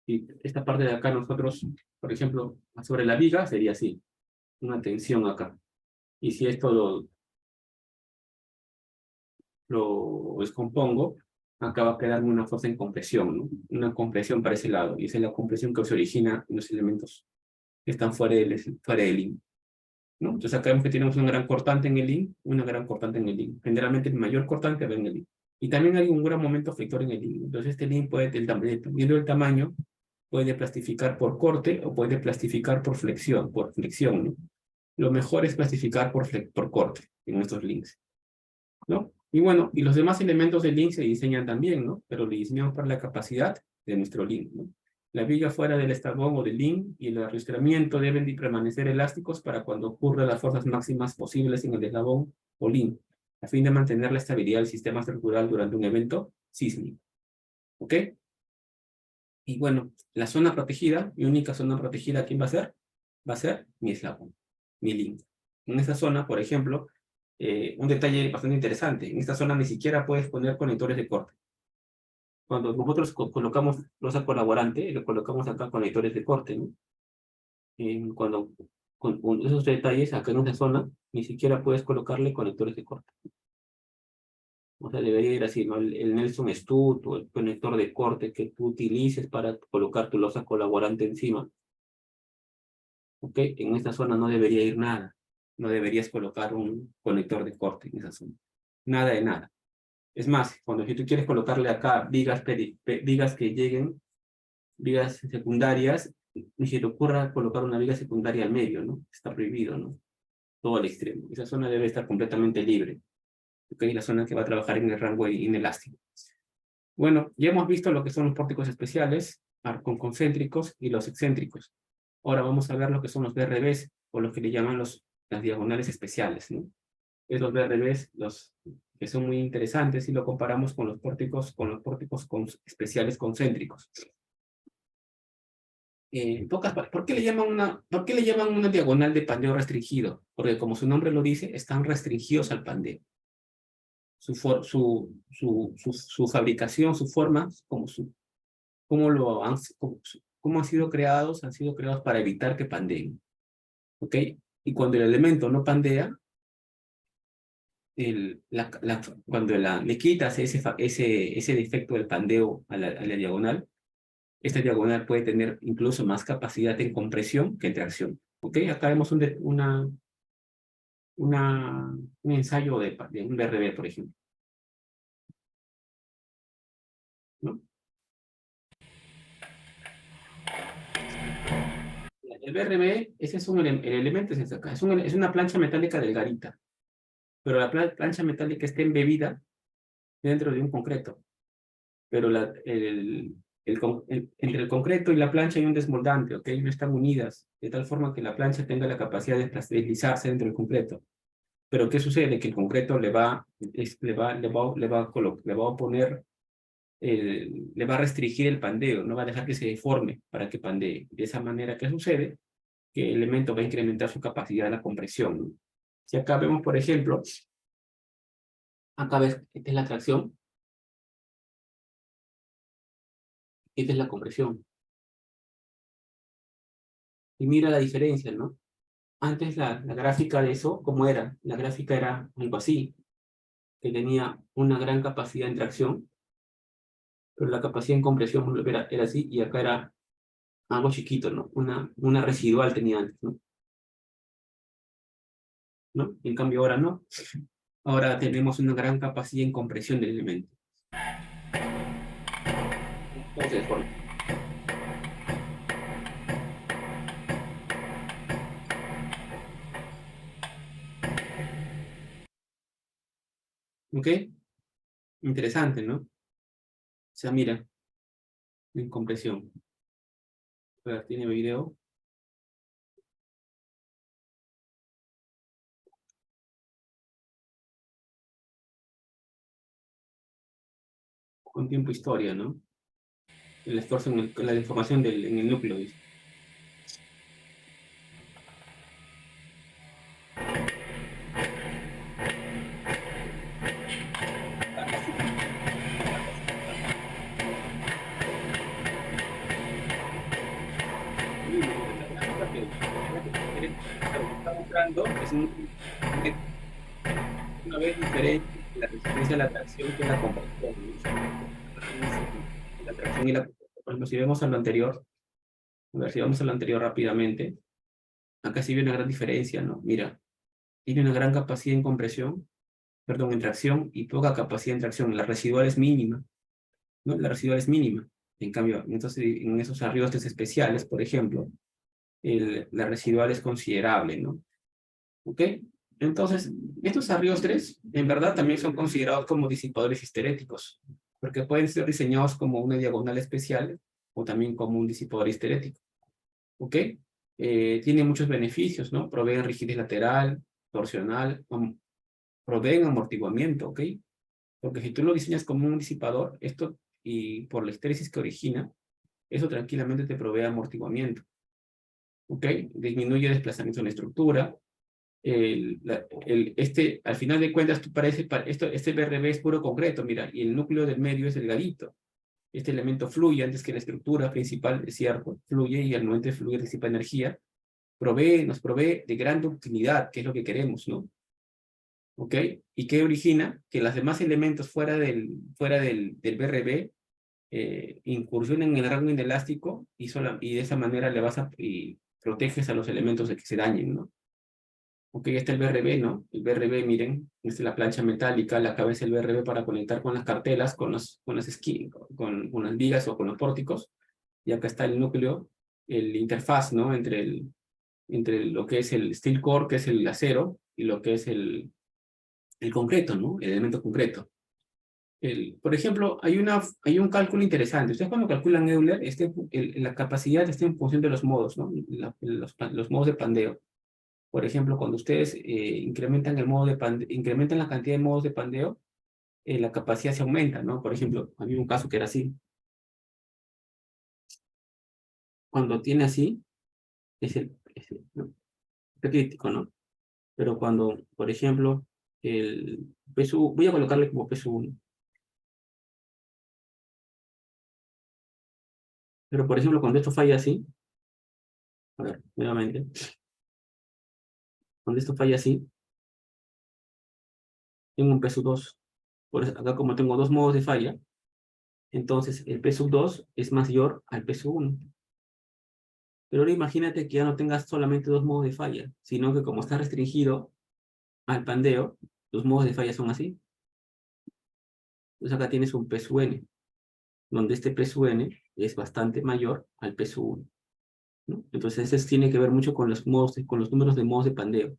y esta parte de acá nosotros, por ejemplo, sobre la viga sería así, una tensión acá. Y si esto lo descompongo, acá va a quedarme una fuerza en compresión, ¿no? Una compresión para ese lado, y esa es la compresión que se origina en los elementos que están fuera del link, ¿no? Entonces acá vemos que tenemos una gran cortante en el link, una gran cortante en el link. Generalmente el mayor cortante va en el link. Y también hay un gran momento flector en el link. Entonces este link puede, dependiendo del tamaño, puede plastificar por corte o puede plastificar por flexión, ¿no? lo mejor es clasificar por corte en estos links, ¿no? Y bueno, y los demás elementos del link se diseñan también, ¿no? Pero le diseñamos para la capacidad de nuestro link, ¿no? La viga fuera del eslabón o del link y el arrastramiento deben de permanecer elásticos para cuando ocurran las fuerzas máximas posibles en el eslabón o link, a fin de mantener la estabilidad del sistema estructural durante un evento sísmico. ¿Ok? Y bueno, la zona protegida, mi única zona protegida, ¿quién va a ser? Va a ser mi eslabón, mi link. En esta zona, por ejemplo, un detalle bastante interesante, en esta zona ni siquiera puedes poner conectores de corte. Cuando nosotros colocamos losa colaborante, le colocamos acá conectores de corte, ¿no? Cuando con esos detalles, acá en esta zona, ni siquiera puedes colocarle conectores de corte. O sea, debería ir así, ¿no? El Nelson Stud o el conector de corte que tú utilices para colocar tu losa colaborante encima. ¿Ok? En esta zona no debería ir nada. No deberías colocar un conector de corte en esa zona. Nada de nada. Es más, cuando si tú quieres colocarle acá vigas que lleguen, vigas secundarias, ni se te ocurra colocar una viga secundaria al medio, ¿no? Está prohibido, ¿no? Todo al extremo. Esa zona debe estar completamente libre. ¿Ok? La zona que va a trabajar en el rango inelástico. Bueno, ya hemos visto lo que son los pórticos especiales, con concéntricos y los excéntricos. Ahora vamos a ver lo que son los BRBs, o lo que le llaman las diagonales especiales, ¿no? Es los BRBs, los que son muy interesantes si lo comparamos con los pórticos especiales concéntricos. ¿Por qué le llaman una diagonal de pandeo restringido? Porque como su nombre lo dice, están restringidos al pandeo. Su fabricación, su forma, cómo han sido creados para evitar que pandeen. ¿Ok? Y cuando el elemento no pandea, cuando le quitas ese defecto del pandeo a la diagonal, esta diagonal puede tener incluso más capacidad en compresión que en tracción. ¿Ok? Acá vemos un ensayo de un BRB, por ejemplo, ¿no? El BRB, ese es el elemento es acá. Es una plancha metálica delgadita, pero la plancha metálica está embebida dentro de un concreto. Pero entre el concreto y la plancha hay un desmoldante, ¿ok? No están unidas, de tal forma que la plancha tenga la capacidad de deslizarse dentro del concreto. Pero ¿qué sucede? Que el concreto le va a poner, le va a restringir el pandeo, no va a dejar que se deforme para que pandee. De esa manera, ¿qué sucede? Que el elemento va a incrementar su capacidad de la compresión, ¿no? Si acá vemos, por ejemplo, acá ves, esta es la tracción, esta es la compresión. Y mira la diferencia, ¿no? Antes la gráfica de eso, ¿cómo era? La gráfica era algo así, que tenía una gran capacidad en tracción, pero la capacidad en compresión era así, y acá era algo chiquito, ¿no? Una residual tenía antes, ¿no? ¿No? Y en cambio ahora no. Ahora tenemos una gran capacidad en compresión del elemento. Entonces, bueno, ¿ok? Interesante, ¿no? O sea, mira, en compresión. A ver, ¿tiene video? Con tiempo historia, ¿no? El esfuerzo la deformación en el núcleo, dice. La gráfica que está mostrando es una vez diferente la resistencia a la tracción que la compresión, ¿no? La tracción y la compresión. Por ejemplo, si vemos a lo anterior, a ver si vamos a lo anterior rápidamente, acá sí ve una gran diferencia, ¿no? Mira, tiene una gran capacidad en compresión, perdón, en tracción y poca capacidad en tracción. La residual es mínima, ¿no? La residual es mínima. En cambio, entonces, en esos arribostes especiales, por ejemplo, la residual es considerable, ¿no? ¿Ok? Entonces, estos arriostres, en verdad, también son considerados como disipadores histeréticos, porque pueden ser diseñados como una diagonal especial o también como un disipador histerético. ¿Ok? Tiene muchos beneficios, ¿no? Proveen rigidez lateral, torsional, proveen amortiguamiento, ¿ok? Porque si tú lo diseñas como un disipador, esto, y por la histéresis que origina, eso tranquilamente te provee amortiguamiento, ¿ok? Disminuye desplazamiento en la estructura. Al final de cuentas, este BRB es puro concreto, mira, y el núcleo del medio es delgadito. Este elemento fluye antes que la estructura principal, es cierto, fluye y al momento de fluir disipa energía. Nos provee de gran ductilidad, que es lo que queremos, ¿no? ¿Ok? ¿Y qué origina? Que los demás elementos del BRB incursionen en el rango inelástico y de esa manera y proteges a los elementos de que se dañen, ¿no? Ok, está el BRB, ¿no? El BRB, miren, esta es la plancha metálica, la cabeza del BRB para conectar con las cartelas, con las vigas o con los pórticos. Y acá está el núcleo, el interfaz, ¿no? Entre lo que es el steel core, que es el acero, y lo que es el concreto, ¿no? El elemento concreto. Por ejemplo, hay un cálculo interesante. Ustedes cuando calculan Euler, la capacidad está en función de los modos, ¿no? Los modos de pandeo. Por ejemplo, cuando ustedes incrementan la cantidad de modos de pandeo, la capacidad se aumenta, ¿no? Por ejemplo, había un caso que era así. Cuando tiene así, ¿no? Es crítico, ¿no? Pero cuando, por ejemplo, el peso, voy a colocarle como peso 1. Pero, por ejemplo, cuando esto falla así, a ver, nuevamente, cuando esto falla así, tengo un peso 2. Por eso, acá como tengo dos modos de falla, entonces el peso 2 es mayor al peso 1. Pero ahora imagínate que ya no tengas solamente dos modos de falla, sino que como está restringido al pandeo, los modos de falla son así. Entonces acá tienes un PSUN, donde este PSUN es bastante mayor al PSU1, ¿no? Entonces eso tiene que ver mucho con los números de modos de pandeo.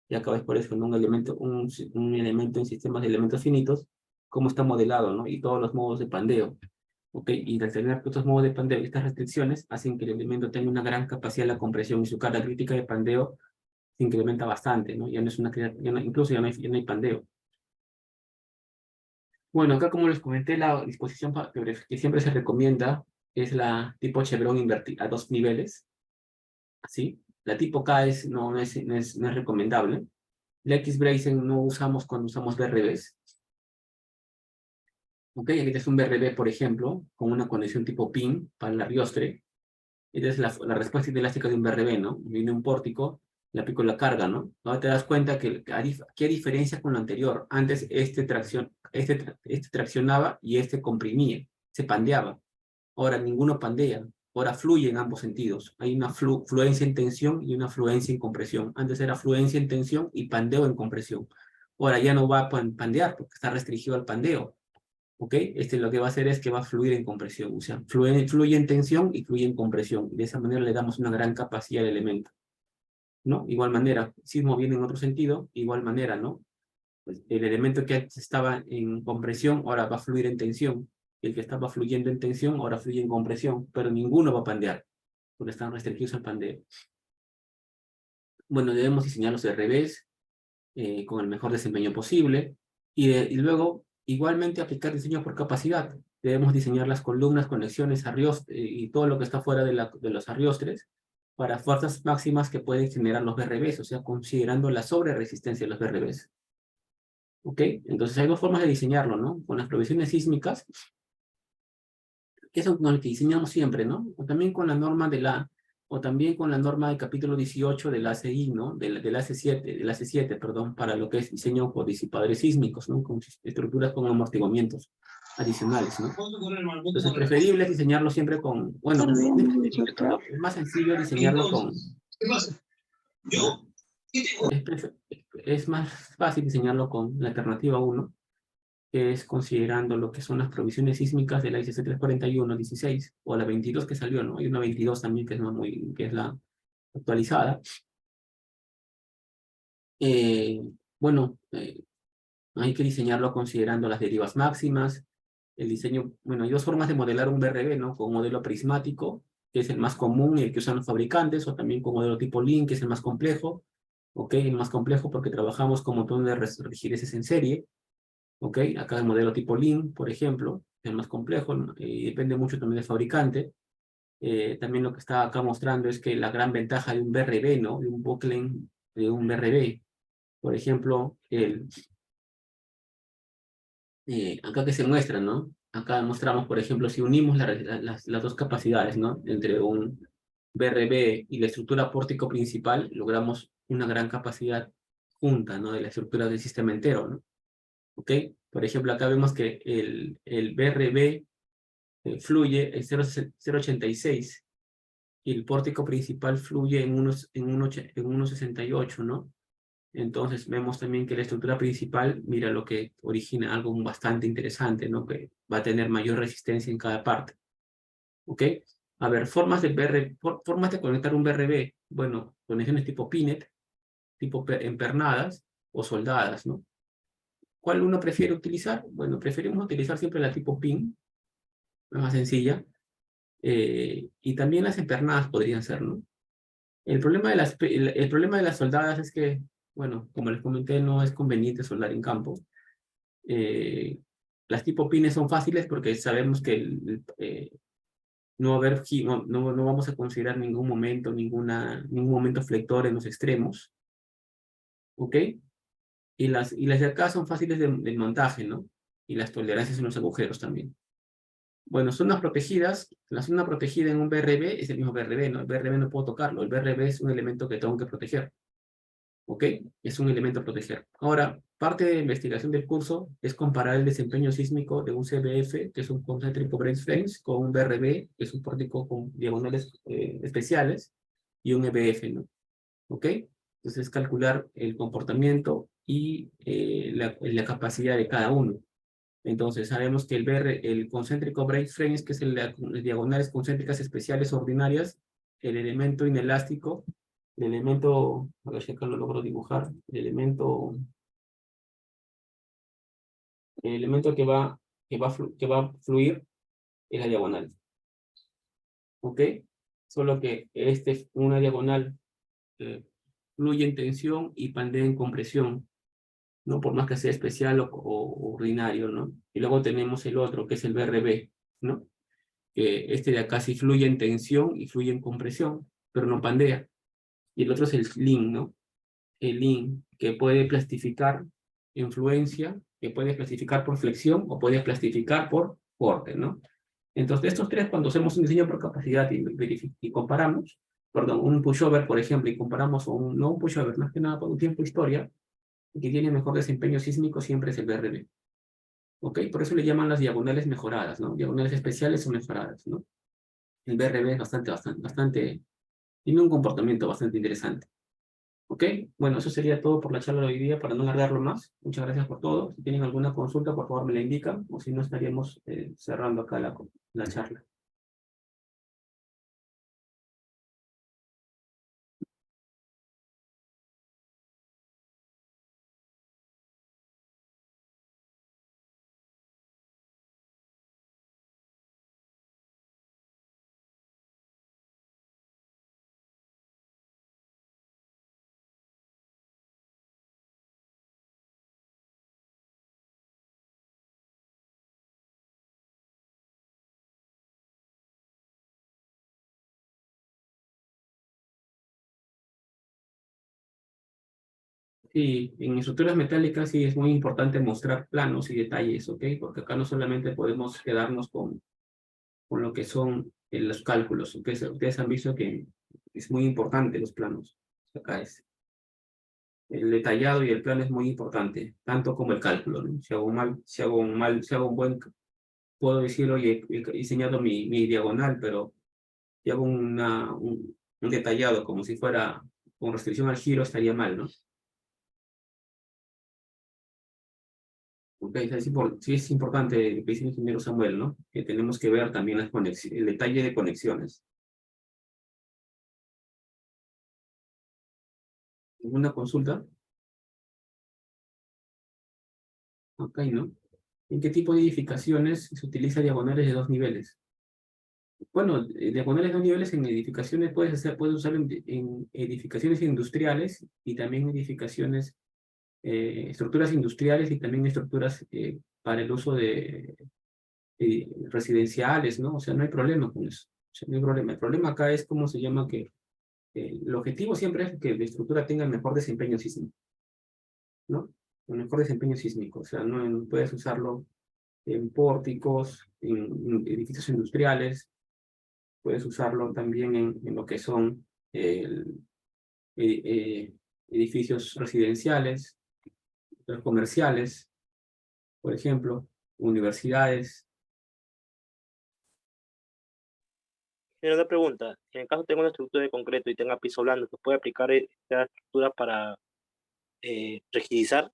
Y acá ves por eso, ¿no? Un elemento en sistemas de elementos finitos, cómo está modelado, ¿no? Y todos los modos de pandeo. ¿Ok? Y al tener estos modos de pandeo y estas restricciones hacen que el elemento tenga una gran capacidad de la compresión y su carga crítica de pandeo se incrementa bastante, ¿no? Ya no es incluso ya no hay pandeo. Bueno, acá como les comenté, la disposición que siempre se recomienda es la tipo Chevron invertida a dos niveles, ¿sí? La tipo K no es recomendable. La X-bracing no usamos cuando usamos BRBs. ¿Ok? Aquí es un BRB, por ejemplo, con una conexión tipo PIN para el riostre. Esta es la respuesta inelástica de un BRB, ¿no? Viene un pórtico, le aplico la carga, ¿no? Ahora te das cuenta que qué diferencia con lo anterior. Antes este traccionaba y este comprimía, se pandeaba. Ahora ninguno pandea, ahora fluye en ambos sentidos. Hay una fluencia en tensión y una fluencia en compresión. Antes era fluencia en tensión y pandeo en compresión. Ahora ya no va a pandear porque está restringido al pandeo. ¿Ok? Lo que va a hacer es que va a fluir en compresión, o sea, fluye en tensión y fluye en compresión. De esa manera le damos una gran capacidad al elemento, ¿no? Igual manera, sismo viene en otro sentido, igual manera, ¿no? Pues el elemento que antes estaba en compresión ahora va a fluir en tensión, y el que estaba fluyendo en tensión ahora fluye en compresión, pero ninguno va a pandear, porque están restringidos al pandeo. Bueno, debemos diseñarlos de revés, con el mejor desempeño posible, y luego igualmente aplicar diseño por capacidad. Debemos diseñar las columnas, conexiones, y todo lo que está fuera de los arriostres para fuerzas máximas que pueden generar los BRBs, o sea, considerando la sobreresistencia de los BRBs. ¿Ok? Entonces hay dos formas de diseñarlo, ¿no? Con las provisiones sísmicas, que es con el que diseñamos siempre, ¿no? O también con la norma o también con la norma del capítulo 18 del ACI, ¿no? Del AC7, perdón, para lo que es diseño por disipadores sísmicos, ¿no? Con estructuras con amortiguamientos adicionales, ¿no? Entonces es preferible diseñarlo siempre bueno, es más sencillo diseñarlo ¿no? Es más fácil diseñarlo con la alternativa 1, que es considerando lo que son las provisiones sísmicas de la ICC 341-16, o la 22 que salió, ¿no? Hay una 22 también que es la actualizada. Eh, bueno, hay que diseñarlo considerando las derivas máximas. El diseño, bueno, hay dos formas de modelar un BRB, ¿no? Con modelo prismático, que es el más común y el que usan los fabricantes, o también con modelo tipo Lean, que es el más complejo. ¿Ok? El más complejo porque trabajamos con un montón de rigideces en serie. ¿Ok? Acá el modelo tipo Lean, por ejemplo, es el más complejo, ¿no? Depende mucho también del fabricante. También lo que está acá mostrando es que la gran ventaja de un BRB, ¿no? De un buckling, de un BRB. Por ejemplo, acá que se muestra, ¿no? Acá mostramos, por ejemplo, si unimos las dos capacidades, ¿no? Entre un BRB y la estructura pórtico principal, logramos una gran capacidad junta, ¿no? De la estructura del sistema entero, ¿no? ¿Ok? Por ejemplo, acá vemos que el BRB fluye en 0,86 y el pórtico principal fluye en 1,68, ¿no? Entonces vemos también que la estructura principal, mira lo que origina algo bastante interesante, ¿no? Que va a tener mayor resistencia en cada parte, ¿ok? A ver, formas de conectar un BRB. Bueno, conexiones tipo PINET, tipo empernadas o soldadas, ¿no? ¿Cuál uno prefiere utilizar? Bueno, preferimos utilizar siempre la tipo PIN, la más sencilla, y también las empernadas podrían ser, ¿no? El problema de las soldadas es que, bueno, como les comenté, no es conveniente soldar en campo. Eh, las tipo pines son fáciles porque sabemos que no, va a haber, no vamos a considerar ningún momento flector en los extremos, ¿ok? Y las de acá son fáciles de montaje, ¿no? Y las tolerancias en los agujeros también. Bueno, zonas protegidas. La zona protegida en un BRB es el mismo BRB, ¿no? El BRB no puedo tocarlo. El BRB es un elemento que tengo que proteger. ¿Ok? Es un elemento a proteger. Ahora, parte de la investigación del curso es comparar el desempeño sísmico de un CBF, que es un concéntrico brace frames, con un BRB, que es un pórtico con diagonales especiales, y un EBF, ¿no? ¿Ok? Entonces, calcular el comportamiento y la capacidad de cada uno. Entonces, sabemos que el concéntrico brace frames, que es las diagonales concéntricas especiales ordinarias, el elemento inelástico, el elemento, a ver si acá lo logro dibujar, el elemento que va a fluir es la diagonal, ¿ok? Solo que este es una diagonal, fluye en tensión y pandea en compresión, ¿no? Por más que sea especial o ordinario, ¿no? Y luego tenemos el otro, que es el BRB, ¿no? Que este de acá sí fluye en tensión y fluye en compresión, pero no pandea. Y el otro es el Lean, ¿no? El Lean, que puede plastificar influencia, que puede plastificar por flexión o puede plastificar por corte, ¿no? Entonces, de estos tres, cuando hacemos un diseño por capacidad y comparamos, perdón, un pushover, por ejemplo, y comparamos, no un pushover, más que nada por un tiempo historia, el que tiene mejor desempeño sísmico siempre es el BRB. ¿Ok? Por eso le llaman las diagonales mejoradas, ¿no? Diagonales especiales o mejoradas, ¿no? El BRB es bastante, tiene un comportamiento bastante interesante. ¿Ok? Bueno, eso sería todo por la charla de hoy día para no alargarlo más. Muchas gracias por todo. Si tienen alguna consulta, por favor me la indican, o si no estaríamos cerrando acá la charla. Sí, en estructuras metálicas sí es muy importante mostrar planos y detalles, ¿ok? Porque acá no solamente podemos quedarnos con lo que son los cálculos, ¿ok? Ustedes han visto que es muy importante los planos. Acá es el detallado y el plano es muy importante, tanto como el cálculo, ¿no? Si hago un buen, puedo decir, oye, he diseñado mi diagonal, pero si hago un detallado como si fuera con restricción al giro, estaría mal, ¿no? Ok, sí es importante lo que dice el ingeniero Samuel, ¿no? Que tenemos que ver también el detalle de conexiones. ¿Alguna consulta? acá, ¿no? ¿En qué tipo de edificaciones se utiliza diagonales de 2 niveles? Bueno, diagonales de 2 niveles en edificaciones puedes usar en edificaciones industriales y también edificaciones, estructuras industriales y también estructuras para el uso de residenciales, ¿no? O sea, no hay problema con eso. O sea, no hay problema. El problema acá es cómo se llama que el objetivo siempre es que la estructura tenga el mejor desempeño sísmico, ¿no? El mejor desempeño sísmico. O sea, no puedes usarlo en pórticos, en edificios industriales, puedes usarlo también en lo que son eh, eh, edificios residenciales, comerciales, por ejemplo, universidades. Tiene una pregunta. En el caso tenga una estructura de concreto y tenga piso blando, ¿se puede aplicar esta estructura para rigidizar?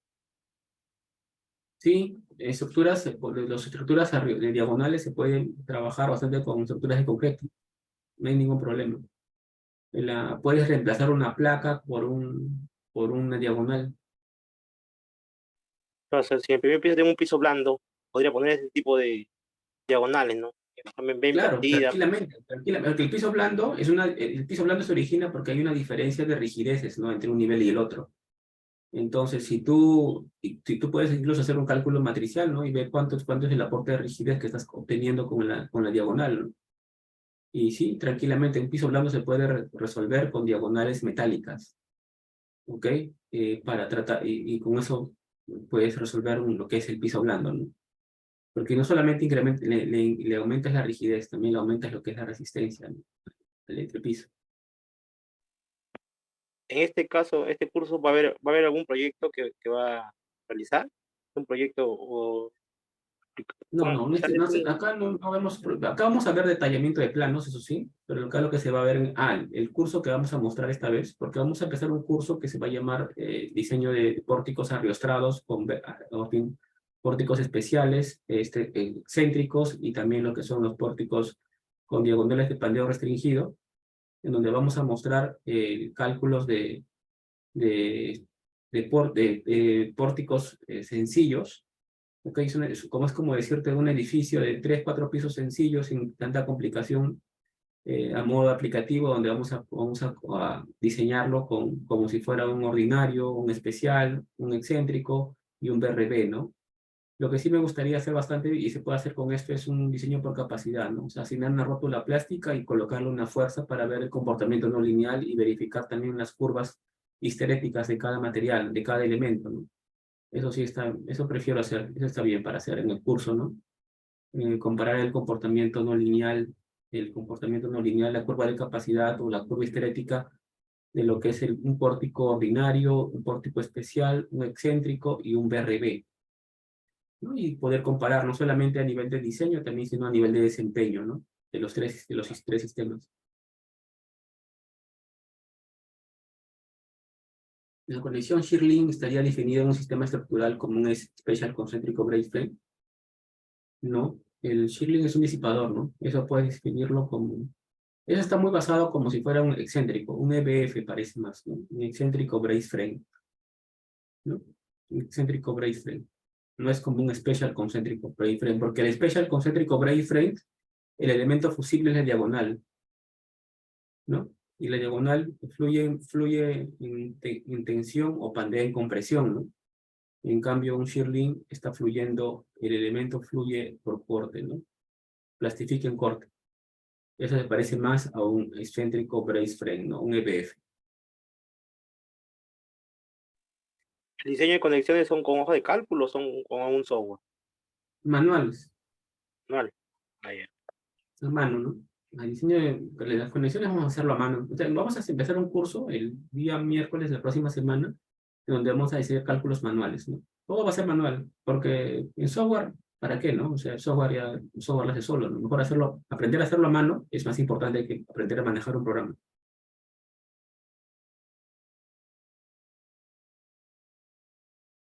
Sí, las estructuras de diagonales se pueden trabajar bastante con estructuras de concreto, no hay ningún problema. Puedes reemplazar una placa por una diagonal. O sea, si en el primer piso tengo un piso blando, podría poner ese tipo de diagonales, ¿no? También bien Claro, invertida. tranquilamente, porque el piso blando se origina porque hay una diferencia de rigideces, ¿no? Entre un nivel y el otro. Entonces, si tú puedes incluso hacer un cálculo matricial, ¿no? Y ver cuánto es el aporte de rigidez que estás obteniendo con la diagonal, ¿no? Y sí, tranquilamente, un piso blando se puede resolver con diagonales metálicas, ¿ok? Para tratar, y con eso puedes resolver lo que es el piso blando, ¿no? Porque no solamente le aumentas la rigidez, también le aumentas lo que es la resistencia, ¿no? Al entrepiso. En este caso, este curso va a haber algún proyecto que va a realizar, un proyecto o No, cómo, no, o sea, acá no vemos, acá vamos a ver detallamiento de planos, eso sí, pero acá lo que se va a ver el curso que vamos a mostrar esta vez, porque vamos a empezar un curso que se va a llamar diseño de pórticos arriostrados, o fin, pórticos especiales, excéntricos, y también lo que son los pórticos con diagonales de pandeo restringido, en donde vamos a mostrar cálculos de pórticos sencillos. Ok, es como decirte un edificio de 3, 4 pisos sencillos, sin tanta complicación, a modo aplicativo, donde vamos a diseñarlo como si fuera un ordinario, un especial, un excéntrico y un BRB, ¿no? Lo que sí me gustaría hacer bastante, y se puede hacer con esto, es un diseño por capacidad, ¿no? O sea, asignar una rótula plástica y colocarle una fuerza para ver el comportamiento no lineal y verificar también las curvas histeréticas de cada material, de cada elemento, ¿no? Eso sí eso prefiero hacer, eso está bien para hacer en el curso, ¿no? Comparar el comportamiento no lineal, la curva de capacidad o la curva histerética de lo que es un pórtico ordinario, un pórtico especial, un excéntrico y un BRB, ¿no? Y poder comparar no solamente a nivel de diseño, también sino a nivel de desempeño, ¿no? De los tres sistemas. La conexión Shear-Link estaría definida en un sistema estructural como un Special Concentric Braid Frame, ¿no? El Shear-Link es un disipador, ¿no? Eso puedes definirlo como... Eso está muy basado como si fuera un excéntrico, un EBF parece más, ¿no? Un excéntrico brace frame, ¿no? Un excéntrico brace frame. No es como un special concéntrico brace frame, porque el special concéntrico brace frame, el elemento fusible es la diagonal, ¿no? Y la diagonal fluye en tensión o pandea en compresión, ¿no? En cambio, un shear link está fluyendo, el elemento fluye por corte, ¿no? Plastifica en corte. Eso se parece más a un excéntrico brace frame, ¿no? Un EBF. el diseño de conexiones son con hoja de cálculo, son con un software Manuales, manual. Ah, ya. a mano, ¿no? El diseño de las conexiones vamos a hacerlo a mano. O sea, vamos a empezar un curso el día miércoles de la próxima semana, en donde vamos a diseñar cálculos manuales, ¿no? Todo va a ser manual, porque en software, ¿para qué, no? O sea, el software lo hace solo, ¿no? Mejor aprender a hacerlo a mano es más importante que aprender a manejar un programa.